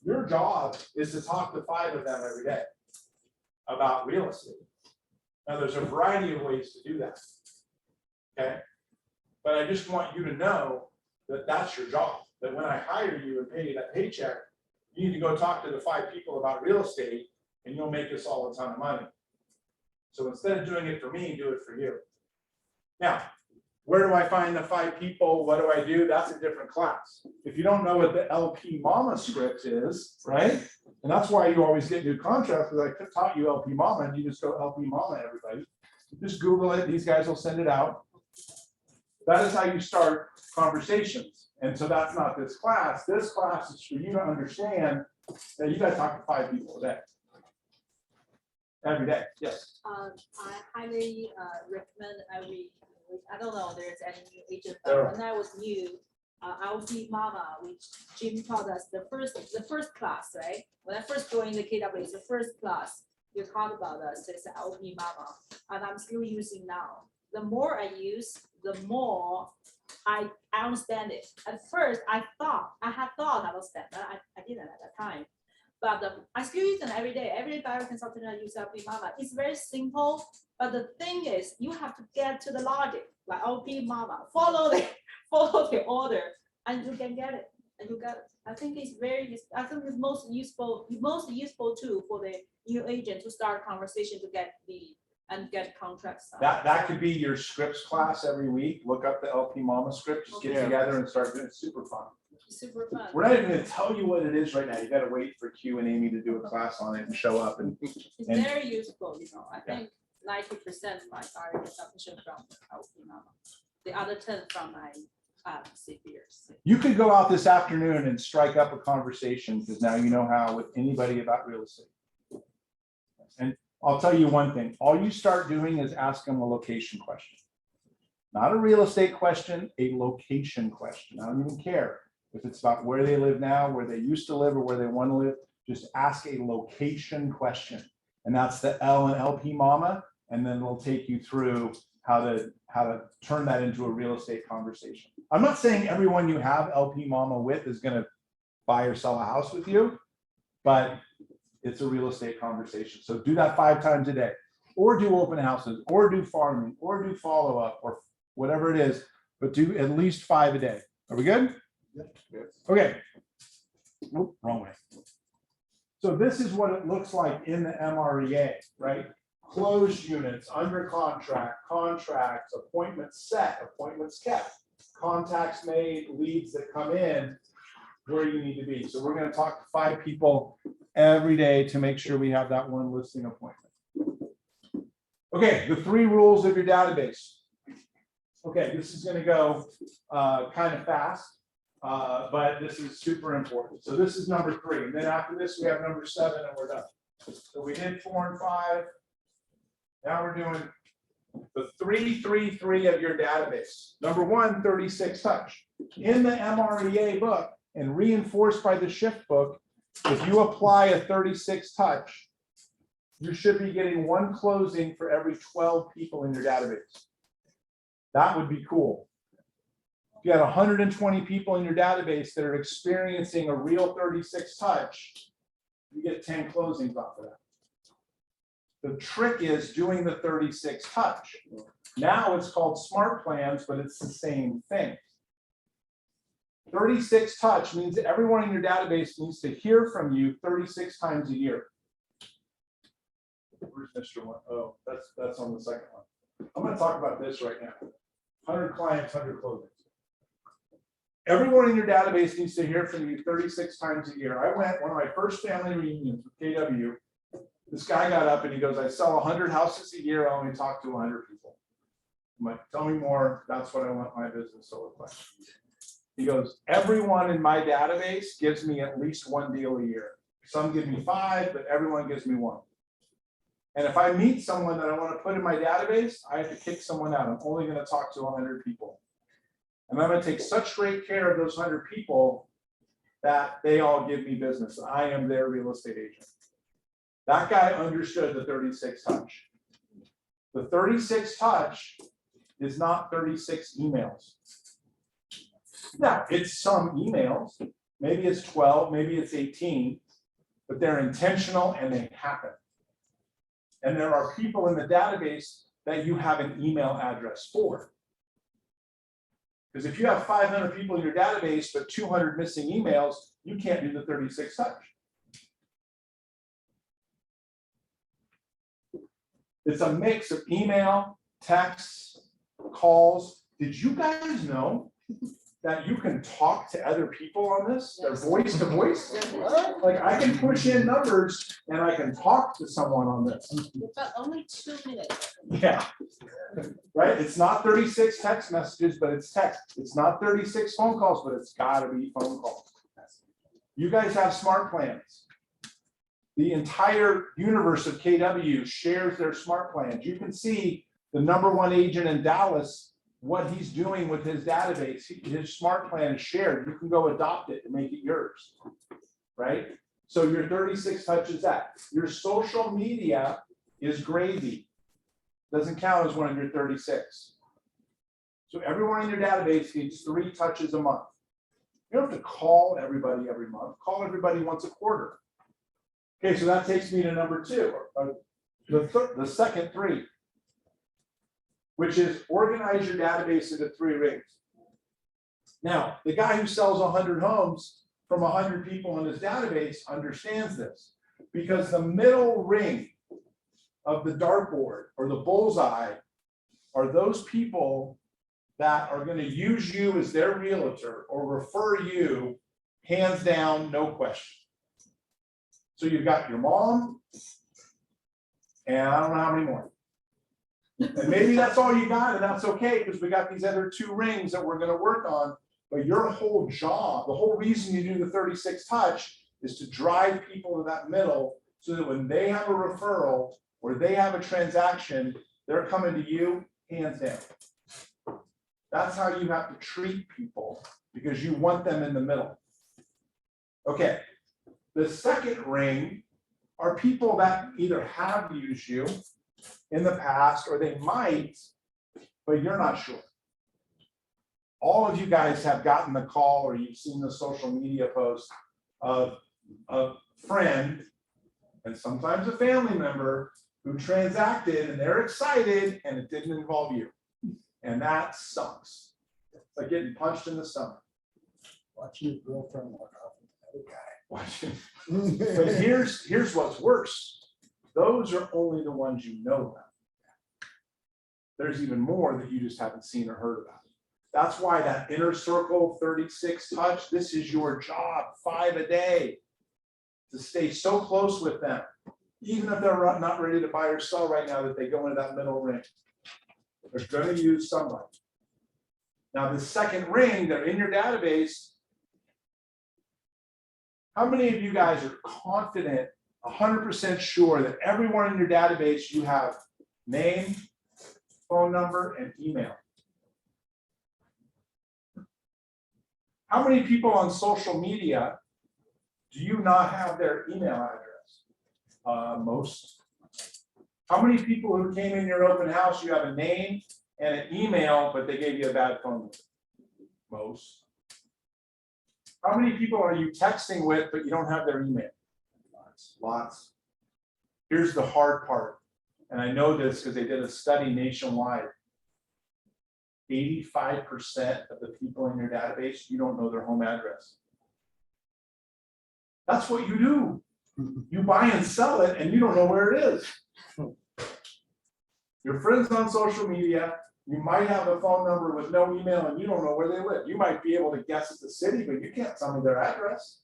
your job is to talk to 5 of them every day about real estate. Now, there's a variety of ways to do that. Okay? But I just want you to know that that's your job. That when I hire you and pay you that paycheck, you need to go talk to the 5 people about real estate and you'll make us all a ton of money. So instead of doing it for me, do it for you. Now, where do I find the 5 people? What do I do? That's a different class. If you don't know what the LP Mama script is, right? And that's why you always get new contracts, because I taught you LP Mama and you just go LP Mama, everybody. Just Google it. These guys will send it out. That is how you start conversations. And so that's not this class. This class is for you to understand that you got to talk to 5 people a day. Every day. Yes.
I highly recommend I don't know, there's any new agent,
There
but when I was new, LP Mama, which Jim taught us the first class, right? When I first joined the KW, it's the first class you taught about us, it's LP Mama, and I'm still using now. The more I use, the more I understand it. At first, I had thought I understand, but I didn't at that time. But I still use it every day. Every buyer consultant I use LP Mama. It's very simple, but the thing is, you have to get to the logic, like LP Mama. Follow the order, and you can get it, and you get it. I think it's I think it's most useful too for the new agent to start conversation to get contracts. signed.
That could be your scripts class every week. Look up the LP Mama script, just get
Okay.
together and start doing it. It's super fun.
Super fun.
We're not even gonna tell you what it is right now. You gotta wait for Q and Amy to do a class on it and show up and
It's
and-
very useful, I think 90% my are submission from LP Mama. The other 10 from my CPers.
you could go out this afternoon and strike up a conversation because now you know how with anybody about real estate. And I'll tell you one thing, all you start doing is ask them a location question. Not a real estate question, a location question. I don't even care if it's about where they live now, where they used to live, or where they want to live. Just ask a location question. And that's the L and LP Mama, and then it'll take you through how to turn that into a real estate conversation. I'm not saying everyone you have LP Mama with is gonna buy or sell a house with you, but it's a real estate conversation. So do that 5 times a day, or do open houses, or do farming, or do follow-up, or whatever it is, but do at least 5 a day. Are we good?
Yep.
Okay. Oop, wrong way. So this is what it looks like in the MREA, right? Closed units, under contract, contracts, appointments set, appointments kept, contacts made, leads that come in, where you need to be. So we're gonna talk to 5 people every day to make sure we have that one listing appointment. Okay, the 3 rules of your database. Okay, this is gonna go kind of fast, but this is super important. So this is number 3, and then after this, we have number 7 and we're done. So we did 4 and 5. Now we're doing the 3 of your database. Number 1, 36 touch. In the MREA book and reinforced by the shift book, if you apply a 36 touch, you should be getting 1 closing for every 12 people in your database. That would be cool. If you had 120 people in your database that are experiencing a real 36 touch, you get 10 closings off of that. The trick is doing the 36 touch. Now it's called smart plans, but it's the same thing. 36 touch means that everyone in your database needs to hear from you 36 times a year. Where's Mr. One? Oh, that's on the second one. I'm going to talk about this right now. 100 clients, 100 closings. Everyone in your database needs to hear from you 36 times a year. I went one of my first family reunions with KW. This guy got up and he goes, I sell 100 houses a year. I only talk to 100 people. I'm like, tell me more. That's what I want my business to look like. He goes, everyone in my database gives me at least 1 deal a year. Some give me 5, but everyone gives me 1. And if I meet someone that I want to put in my database, I have to kick someone out. I'm only going to talk to 100 people. And I'm going to take such great care of those 100 people that they all give me business. I am their real estate agent. That guy understood the 36 touch. The 36 touch is not 36 emails. Now, it's some emails. Maybe it's 12, maybe it's 18, but they're intentional and they happen. And there are people in the database that you have an email address for. Because if you have 500 people in your database, but 200 missing emails, you can't do the 36 touch. It's a mix of email, texts, calls. Did you guys know that you can talk to other people on this? They're voice to voice. Like I can push in numbers and I can talk to someone on this.
But only 2 minutes.
Yeah. Right? It's not 36 text messages, but it's text. It's not 36 phone calls, but it's gotta be phone calls. You guys have smart plans. The entire universe of KW shares their smart plans. You can see the #1 agent in Dallas, what he's doing with his database. His smart plan is shared. You can go adopt it and make it yours, right? So your 36 touches that. Your social media is gravy. Doesn't count as one of your 36. So everyone in your database needs 3 touches a month. You don't have to call everybody every month. Call everybody once a quarter. Okay, so that takes me to number 2, the second 3, which is organize your database into 3 rings. Now, the guy who sells 100 homes from 100 people in his database understands this. Because the middle ring of the dartboard or the bullseye are those people that are going to use you as their realtor or refer you, hands down, no question. So you've got your mom, and I don't know how many more. And maybe that's all you got, and that's okay, because we got these other 2 rings that we're going to work on. But your whole job, the whole reason you do the 36 touch is to drive people to that middle so that when they have a referral or they have a transaction, they're coming to you hands down. That's how you have to treat people, because you want them in the middle. Okay, the second ring are people that either have used you in the past or they might, but you're not sure. All of you guys have gotten the call or you've seen the social media post of a friend and sometimes a family member who transacted and they're excited and it didn't involve you. And that sucks. It's like getting punched in the stomach.
Watch your girlfriend walk off with the
Watching.
other
But
guy.
here's what's worse. Those are only the ones you know about. There's even more that you just haven't seen or heard about. That's why that inner circle 36 touch, this is your job, 5 a day, to stay so close with them, even if they're not ready to buy or sell right now, that they go into that middle ring. They're going to use somebody. Now, the second ring, they're in your database. How many of you guys are confident, 100% sure that everyone in your database, you have name, phone number, and email? How many people on social media do you not have their email address? Most. How many people who came in your open house, you have a name and an email, but they gave you a bad phone number? Most. How many people are you texting with, but you don't have their email? Lots. Here's the hard part, and I know this because they did a study nationwide. 85% of the people in your database, you don't know their home address. That's what you do. You buy and sell it, and you don't know where it is. Your friends on social media, you might have a phone number with no email, and you don't know where they live. You might be able to guess the city, but you can't tell me their address.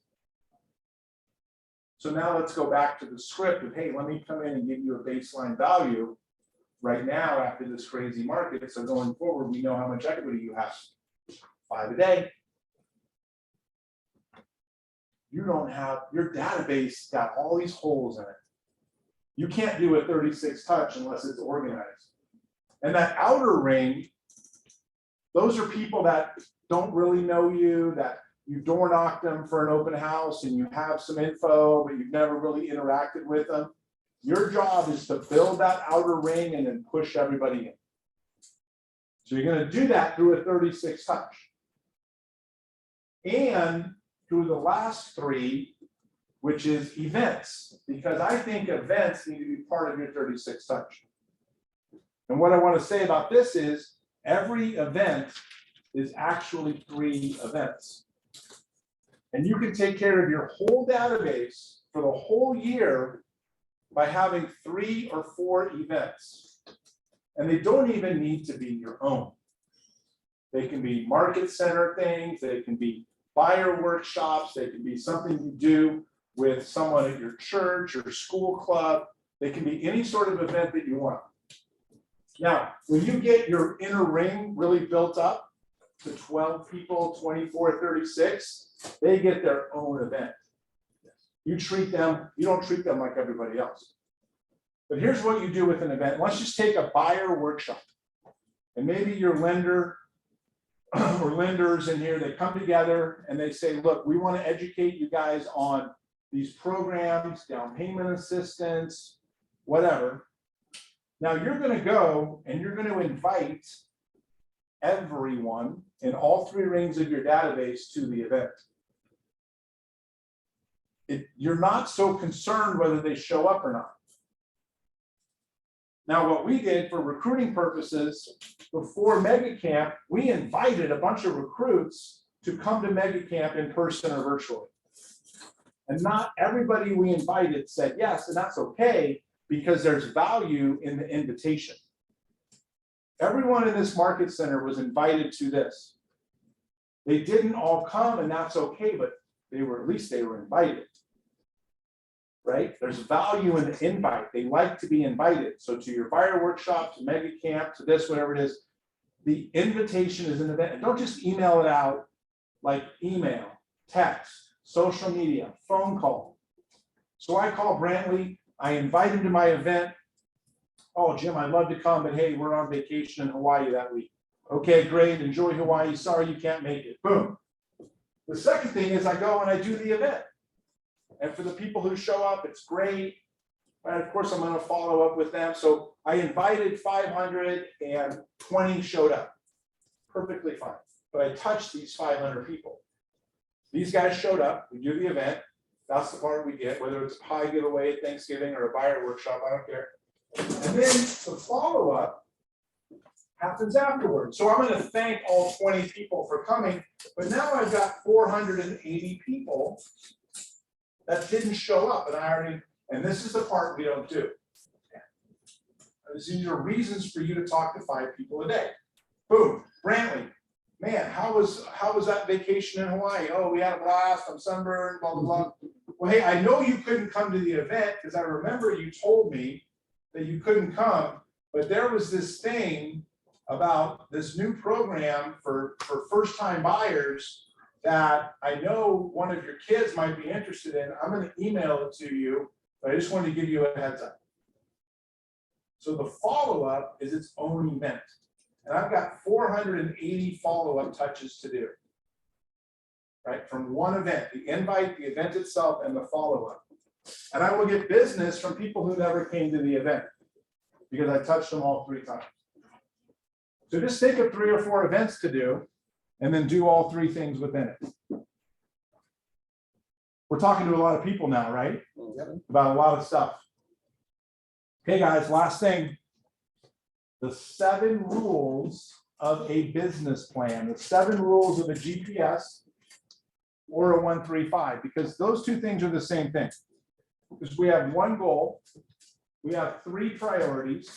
So now let's go back to the script of, hey, let me come in and give you a baseline value right now after this crazy market. So going forward, we know how much equity you have. 5 a day. You don't have, your database got all these holes in it. You can't do a 36 touch unless it's organized. And that outer ring, those are people that don't really know you, that you door knocked them for an open house and you have some info, but you've never really interacted with them. Your job is to build that outer ring and then push everybody in. So you're going to do that through a 36 touch. And through the last 3, which is events, because I think events need to be part of your 36 touch. And what I want to say about this is every event is actually 3 events. And you can take care of your whole database for the whole year by having 3 or 4 events. And they don't even need to be your own. They can be market center things, they can be buyer workshops, they can be something you do with someone at your church or school club. They can be any sort of event that you want. Now, when you get your inner ring really built up to 12 people, 24, 36, they get their own event. You treat them, you don't treat them like everybody else. But here's what you do with an event. Let's just take a buyer workshop. And maybe your lender or lenders in here, they come together and they say, look, we want to educate you guys on these programs, down payment assistance, whatever. Now you're going to go and you're going to invite everyone in all 3 rings of your database to the event. You're not so concerned whether they show up or not. Now, what we did for recruiting purposes, before Mega Camp, we invited a bunch of recruits to come to Mega Camp in person or virtually. And not everybody we invited said yes, and that's okay, because there's value in the invitation. Everyone in this market center was invited to this. They didn't all come, and that's okay, but they were, at least they were invited. Right? There's value in the invite. They like to be invited. So to your fire workshop, to mega camp, to this, whatever it is, the invitation is an event. And don't just email it out like email, text, social media, phone call. So I call Brantley, I invite him to my event. Oh, Jim, I'd love to come, but hey, we're on vacation in Hawaii that week. Okay, great, enjoy Hawaii. Sorry you can't make it. Boom. The second thing is I go and I do the event. And for the people who show up, it's great. And of course, I'm going to follow up with them. So I invited 520 showed up. Perfectly fine. But I touched these 500 people. These guys showed up. We do the event. That's the part we get, whether it's a pie giveaway at Thanksgiving or a buyer workshop, I don't care. And then the follow-up happens afterwards. So I'm going to thank all 20 people for coming. But now I've got 480 people that didn't show up, and this is the part we don't do. These are reasons for you to talk to 5 people a day. Boom, Brantley, man, how was that vacation in Hawaii? Oh, we had a blast, I'm sunburned, blah, blah, blah. Well, hey, I know you couldn't come to the event because I remember you told me that you couldn't come, but there was this thing about this new program for first-time buyers that I know one of your kids might be interested in. I'm going to email it to you, but I just wanted to give you a heads up. So the follow-up is its own event. And I've got 480 follow-up touches to do. Right? From one event, the invite, the event itself, and the follow-up. And I will get business from people who never came to the event because I touched them all 3 times. So just think of 3 or 4 events to do, and then do all 3 things within it. We're talking to a lot of people now, right? About a lot of stuff. Okay, guys, last thing. The 7 rules of a business plan, the 7 rules of a GPS or a 135, because those 2 things are the same thing. Because we have 1 goal, we have 3 priorities,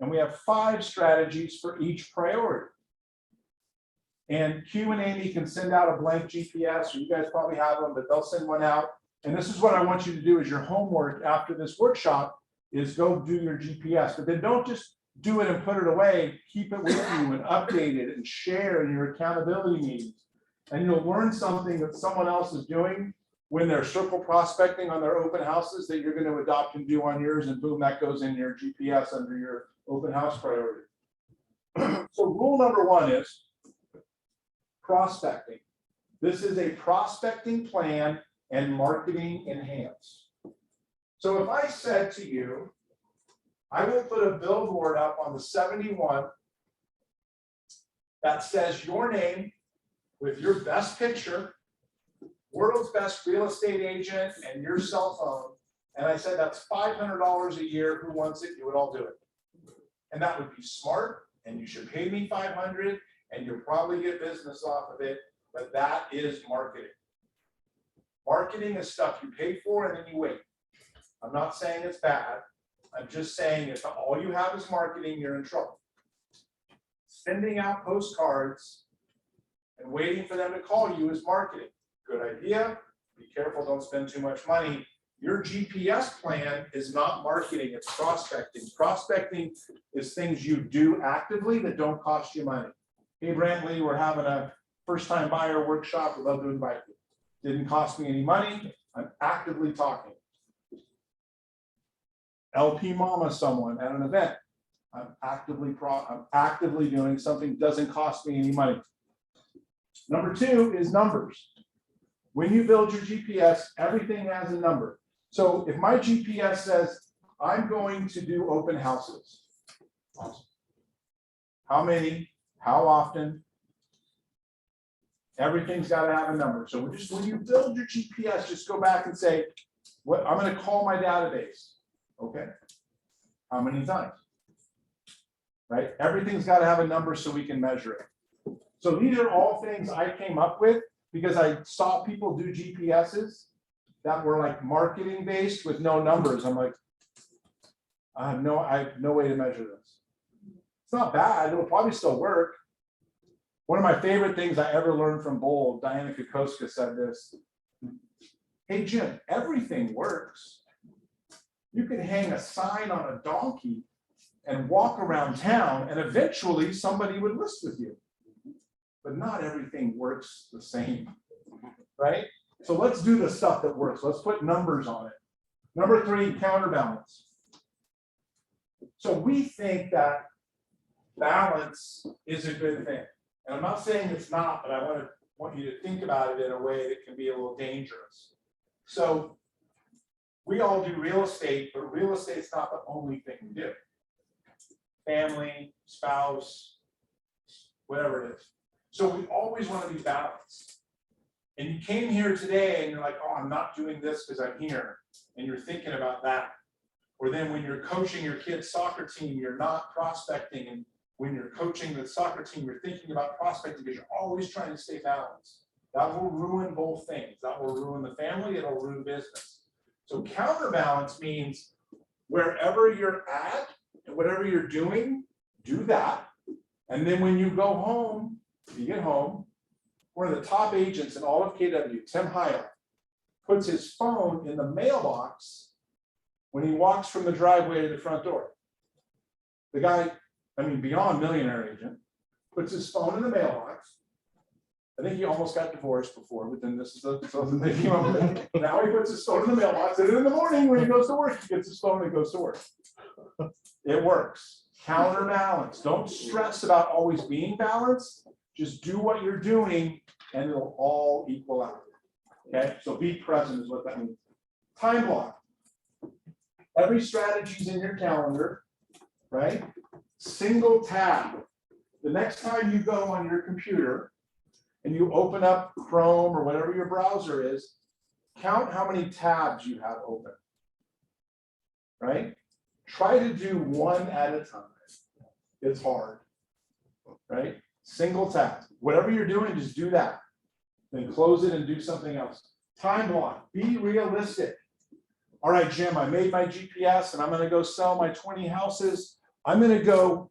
and we have 5 strategies for each priority. And Q and Amy can send out a blank GPS, or you guys probably have them, but they'll send one out. And this is what I want you to do as your homework after this workshop is go do your GPS. But then don't just do it and put it away. Keep it with you and update it and share in your accountability meetings. And you'll learn something that someone else is doing when they're circle prospecting on their open houses that you're going to adopt and do on yours, and boom, that goes in your GPS under your open house priority. So rule number 1 is prospecting. This is a prospecting plan and marketing enhance. So if I said to you, I will put a billboard up on the 71 that says your name with your best picture, world's best real estate agent, and your cell phone, and I said that's $500 a year, who wants it? You would all do it. And that would be smart, and you should pay me $500, and you'll probably get business off of it, but that is marketing. Marketing is stuff you pay for and then you wait. I'm not saying it's bad. I'm just saying if all you have is marketing, you're in trouble. Sending out postcards and waiting for them to call you is marketing. Good idea. Be careful, don't spend too much money. Your GPS plan is not marketing, it's prospecting. Prospecting is things you do actively that don't cost you money. Hey, Brantley, we're having a first-time buyer workshop. We'd love to invite you. Didn't cost me any money. I'm actively talking. LP Mama someone at an event. I'm actively doing something, doesn't cost me any money. Number 2 is numbers. When you build your GPS, everything has a number. So if my GPS says, I'm going to do open houses. Awesome. How many? How often? Everything's got to have a number. So when you build your GPS, just go back and say, what I'm going to call my database. Okay. How many times? Right? Everything's got to have a number so we can measure it. So these are all things I came up with because I saw people do GPSs that were like marketing based with no numbers. I'm like, I have no way to measure this. It's not bad. It'll probably still work. One of my favorite things I ever learned from Bold, Diana Kokoska said this. Hey, Jim, everything works. You can hang a sign on a donkey and walk around town, and eventually somebody would list with you. But not everything works the same, right? So let's do the stuff that works. Let's put numbers on it. Number 3, counterbalance. So we think that balance is a good thing. And I'm not saying it's not, but I want you to think about it in a way that can be a little dangerous. So we all do real estate, but real estate's not the only thing we do. Family, spouse, whatever it is. So we always want to be balanced. And you came here today and you're like, oh, I'm not doing this because I'm here. And you're thinking about that. Or then when you're coaching your kid's soccer team, you're not prospecting. And when you're coaching the soccer team, you're thinking about prospecting because you're always trying to stay balanced. That will ruin both things. That will ruin the family, it'll ruin business. So counterbalance means wherever you're at and whatever you're doing, do that. And then when you go home, if you get home, one of the top agents in all of KW, Tim Heil, puts his phone in the mailbox when he walks from the driveway to the front door. The guy, beyond millionaire agent, puts his phone in the mailbox. I think he almost got divorced before, but then this is something that came up with. Now he puts his phone in the mailbox, and in the morning when he goes to work, he gets his phone and goes to work. It works. Counterbalance. Don't stress about always being balanced. Just do what you're doing, and it'll all equal out. Okay, so be present is what that means. Time block. Every strategy's in your calendar, right? Single tab. The next time you go on your computer and you open up Chrome or whatever your browser is, count how many tabs you have open, right? Try to do one at a time. It's hard, right? Single tab. Whatever you're doing, just do that. Then close it and do something else. Time block. Be realistic. All right, Jim, I made my GPS and I'm going to go sell my 20 houses. I'm going to go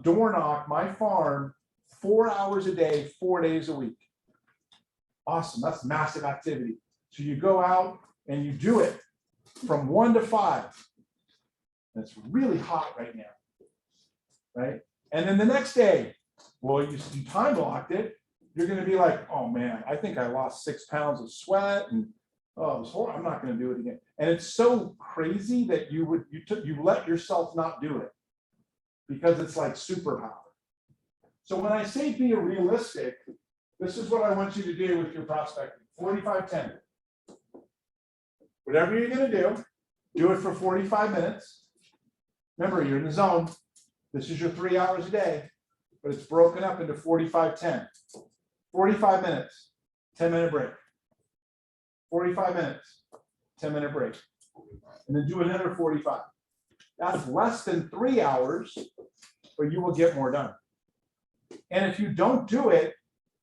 door knock my farm 4 hours a day, 4 days a week. Awesome. That's massive activity. So you go out and you do it from 1 to 5. And it's really hot right now, right? And then the next day, well, you time blocked it. You're going to be like, oh man, I think I lost 6 pounds of sweat, and oh, it was horrible. I'm not going to do it again. And it's so crazy that you let yourself not do it because it's like superpower. So when I say be realistic, this is what I want you to do with your prospecting. 45-10. Whatever you're going to do it for 45 minutes. Remember, you're in the zone. This is your 3 hours a day, but it's broken up into 45-10. 45 minutes, 10-minute break. 45 minutes, 10-minute break. And then do another 45. That's less than 3 hours, but you will get more done. And if you don't do it,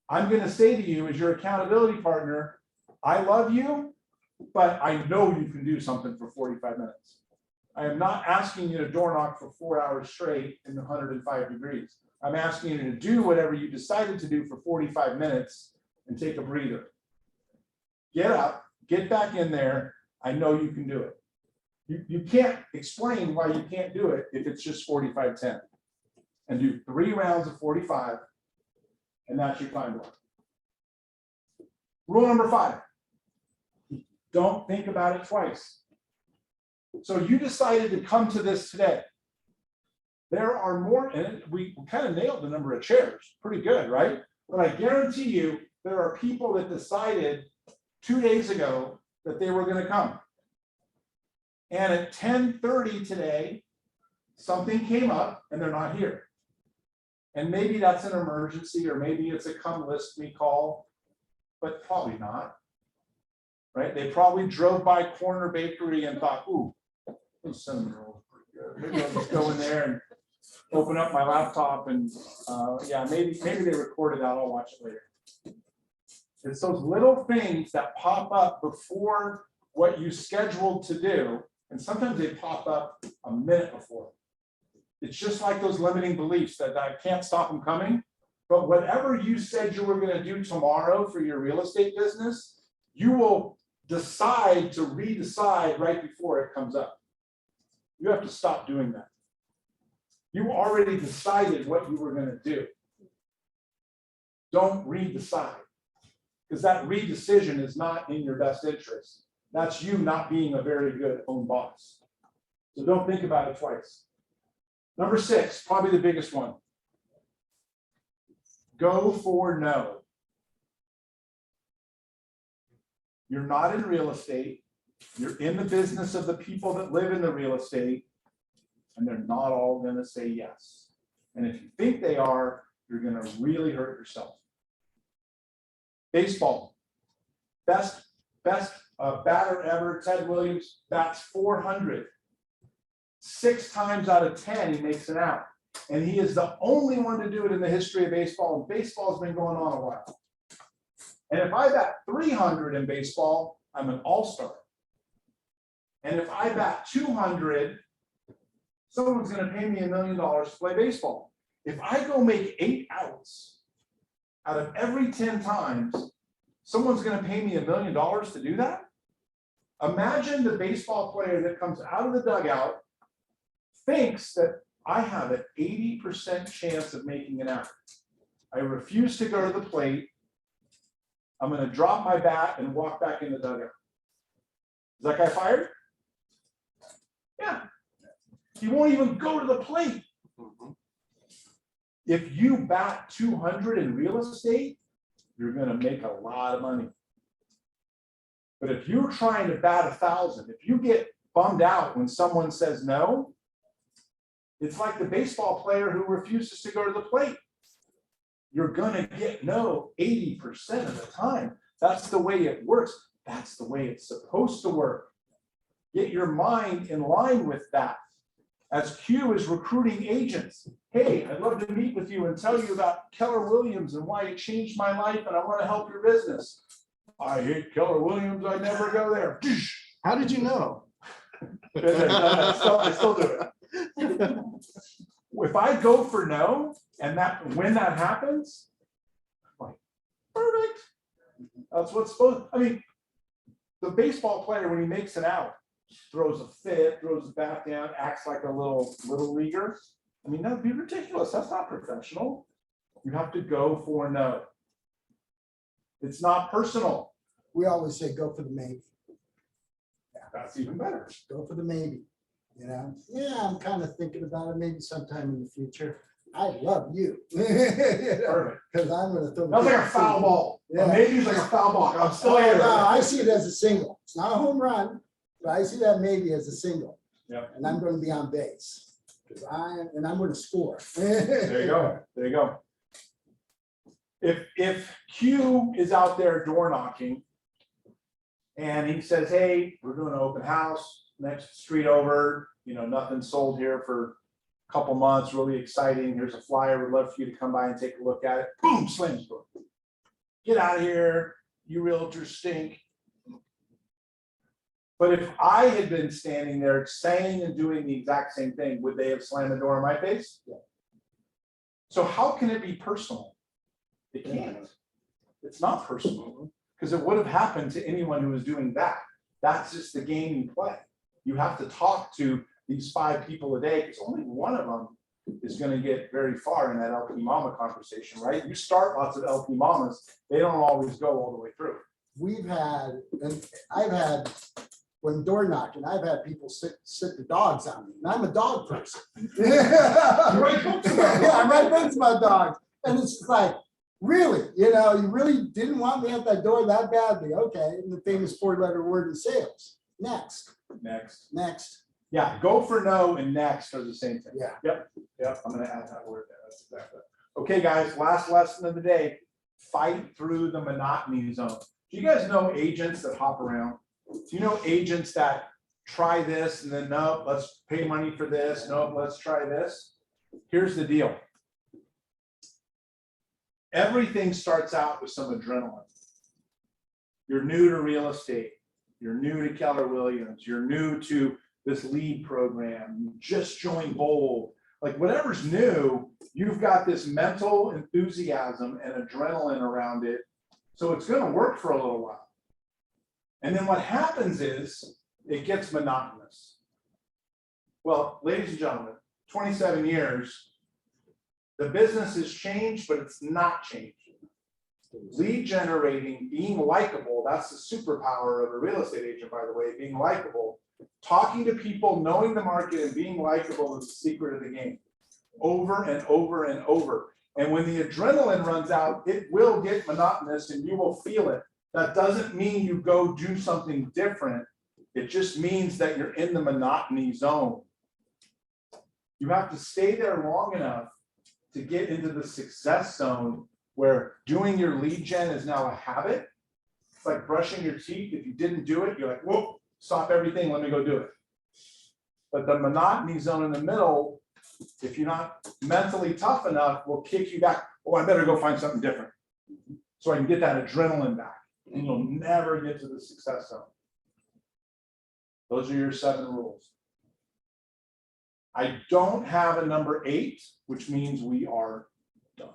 I'm going to say to you as your accountability partner, I love you, but I know you can do something for 45 minutes. I am not asking you to door knock for 4 hours straight in 105 degrees. I'm asking you to do whatever you decided to do for 45 minutes and take a breather. Get up, get back in there. I know you can do it. You can't explain why you can't do it if it's just 45-10. And do 3 rounds of 45, and that's your time block. Rule number 5, don't think about it twice. So you decided to come to this today. There are more, and we kind of nailed the number of chairs, pretty good, right? But I guarantee you, there are people that decided 2 days ago that they were going to come. And at 10:30 today, something came up and they're not here. And maybe that's an emergency, or maybe it's a come list me call, but probably not, right? They probably drove by Corner Bakery and thought, ooh, those cinnamon rolls are pretty good. Maybe I'll just go in there and open up my laptop and yeah, maybe they recorded that. I'll watch it later. It's those little things that pop up before what you scheduled to do, and sometimes they pop up a minute before. It's just like those limiting beliefs that I can't stop them coming. But whatever you said you were gonna do tomorrow for your real estate business, you will decide to redecide right before it comes up. You have to stop doing that. You already decided what you were gonna do. Don't redecide, because that redecision is not in your best interest. That's you not being a very good own boss. So don't think about it twice. Number 6, probably the biggest one. Go for no. You're not in real estate. You're in the business of the people that live in the real estate, and they're not all going to say yes. And if you think they are, you're going to really hurt yourself. Baseball. Best batter ever, Ted Williams, bats 400. 6 times out of 10, he makes an out. And he is the only one to do it in the history of baseball. And baseball's been going on a while. And if I bat 300 in baseball, I'm an all-star. And if I bat 200, someone's going to pay me $1 million to play baseball. If I go make 8 outs out of every 10 times, someone's going to pay me $1 million to do that? Imagine the baseball player that comes out of the dugout thinks that I have an 80% chance of making an out. I refuse to go to the plate. I'm going to drop my bat and walk back in the dugout. Is that guy fired? Yeah. He won't even go to the plate. If you bat 200 in real estate, you're going to make a lot of money. But if you're trying to bat 1,000, if you get bummed out when someone says no, it's like the baseball player who refuses to go to the plate. You're going to get no 80% of the time. That's the way it works. That's the way it's supposed to work. Get your mind in line with that. As Q is recruiting agents, hey, I'd love to meet with you and tell you about Keller Williams and why it changed my life, and I want to help your business. I hate Keller Williams. I never go there.
How did you know?
I still do it. If I go for no, and when that happens, I'm like, perfect. That's what's supposed. I mean, the baseball player, when he makes an out, throws a fit, throws the bat down, acts like a little leaguer. I mean, that'd be ridiculous. That's not professional. You have to go for no. It's not personal.
We always say, go for the maybe.
That's even better.
Go for the maybe. You know, yeah, I'm kind of thinking about it maybe sometime in the future. I love you.
Perfect.
Because I'm going to throw.
That's like a foul ball.
Yeah.
Maybe it's like a foul ball. I'm still
Oh,
here.
no, I see it as a single. It's not a home run, but I see that maybe as a single.
Yep.
And I'm going to be on base. And I'm going to score.
There you go. There you go. If Q is out there door knocking and he says, hey, we're doing an open house next street over, you know, nothing sold here for a couple months, really exciting. Here's a flyer. We'd love for you to come by and take a look at it. Boom, slams door. Get out of here. You realtors stink. But if I had been standing there saying and doing the exact same thing, would they have slammed the door in my face? Yeah. So how can it be personal? It can't. It's not personal because it would have happened to anyone who was doing that. That's just the game you play. You have to talk to these 5 people a day because only one of them is going to get very far in that LP mama conversation, right? You start lots of LP mamas, they don't always go all the way through.
We've had, and I've had, when door knocking, I've had people sit the dogs on me, and I'm a dog person.
You write books about dogs.
Yeah, I write books about dogs, and it's like, really, you know, you really didn't want me at that door that badly. Okay, and the famous 4-letter word in sales. Next.
Yeah, go for no and next are the same thing.
Yeah.
Yep, I'm gonna add that word there. That's exactly it. Okay, guys, last lesson of the day, fight through the monotony zone. Do you guys know agents that hop around? Do you know agents that try this and then, no, let's pay money for this, no, let's try this? Here's the deal. Everything starts out with some adrenaline. You're new to real estate. you're new to Keller Williams, you're new to this lead program, you just joined Bold, like whatever's new, you've got this mental enthusiasm and adrenaline around it. So it's gonna work for a little while. And then what happens is it gets monotonous. Well, ladies and gentlemen, 27 years, the business has changed, but it's not changed. Lead generating, being likable, that's the superpower of a real estate agent, by the way, being likable. Talking to people, knowing the market and being likable is the secret of the game. Over and over and over. And when the adrenaline runs out, it will get monotonous and you will feel it. That doesn't mean you go do something different. It just means that you're in the monotony zone. You have to stay there long enough to get into the success zone where doing your lead gen is now a habit. It's like brushing your teeth. If you didn't do it, you're like, whoa, stop everything, let me go do it. But the monotony zone in the middle, if you're not mentally tough enough, will kick you back. Oh, I better go find something different so I can get that adrenaline back. And you'll never get to the success zone. Those are your 7 rules. I don't have a number 8, which means we are done.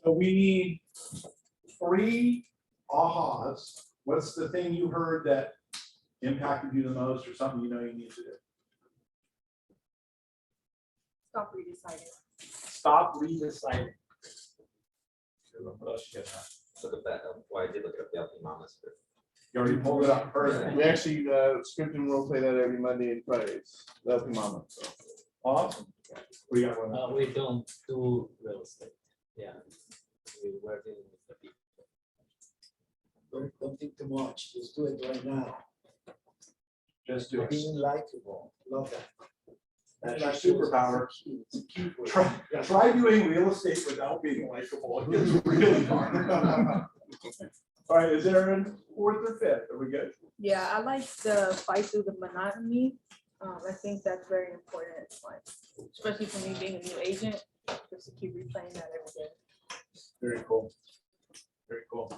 So we need 3 ahas. What's the thing you heard that impacted you the most, or something you know you need to do?
Stop redeciding.
Stop redeciding.
Look at that, well, I did look at the LP Mamas, but
You already pulled it up. Perfect.
We actually script and role play that every Monday and Fridays. That'll be mama. So.
Awesome. What do you got?
We don't do real estate. Yeah. We work in with the people.
Don't think too much, just do it right now.
Just do it.
Being likable, love that.
That's your superpower. Try doing real estate without being likable. It gets really hard. All right, is there a 4th or 5th? Are we good?
Yeah, I like the fight through the monotony. I think that's very important. Like, especially for me being a new agent, just to keep replaying that every day.
Very cool. Very cool.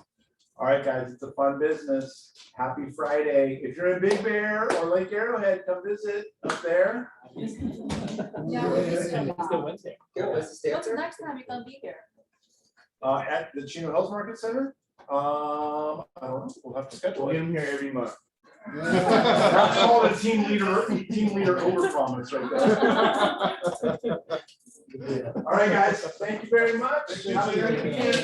All right, guys, it's a fun business. Happy Friday. If you're in Big Bear or Lake Arrowhead, come visit up there.
Yeah,
It's the Wednesday.
yeah, what's the
What's
answer?
next time you're gonna be here?
At the Chino Hills Market Center. I don't know. We'll have to schedule
We'll get
it.
them here every month.
That's called a team leader overpromise right there. All right, guys, thank you very much. Have a great weekend.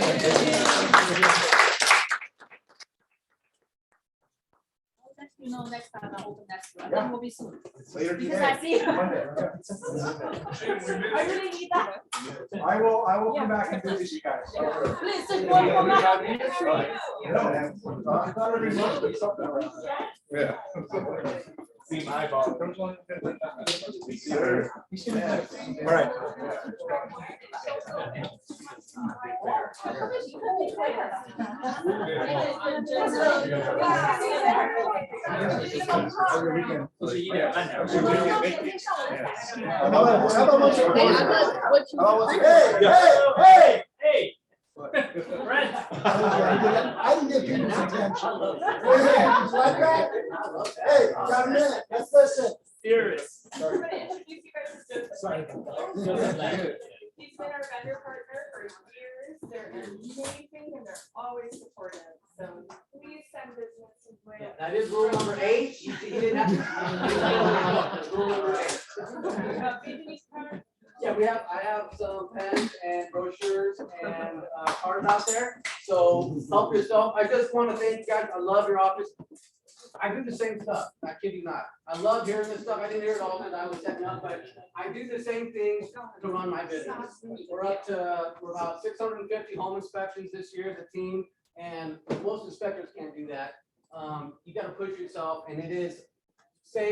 You know, next time I'll open next one,
Yeah.
then we'll be soon.
Later
Because I
today.
see.
Monday.
I really need that.
I will come back and visit you guys.
Please, just one more.
Not every month, but something around there.
Yeah.
See my eyeball. All right. Hey!
Hey,
I didn't get people's attention. Yeah, you like that? Hey, got a minute, let's listen.
Serious.
Sorry.
Sorry. He's been our vendor partner for years. They're amazing and they're always supportive. So please send business his way.
That is rule number 8. You didn't have to. Rule number 8. Yeah, I have some pens and brochures and cards out there. So help yourself. I just want to thank you guys. I love your office. I do the same stuff. I kid you not. I love hearing this stuff. I didn't hear it all because I was setting up, but I do the same things to run my business. We're about 650 home inspections this year as a team, and most inspectors can't do that. You got to push yourself, and it is same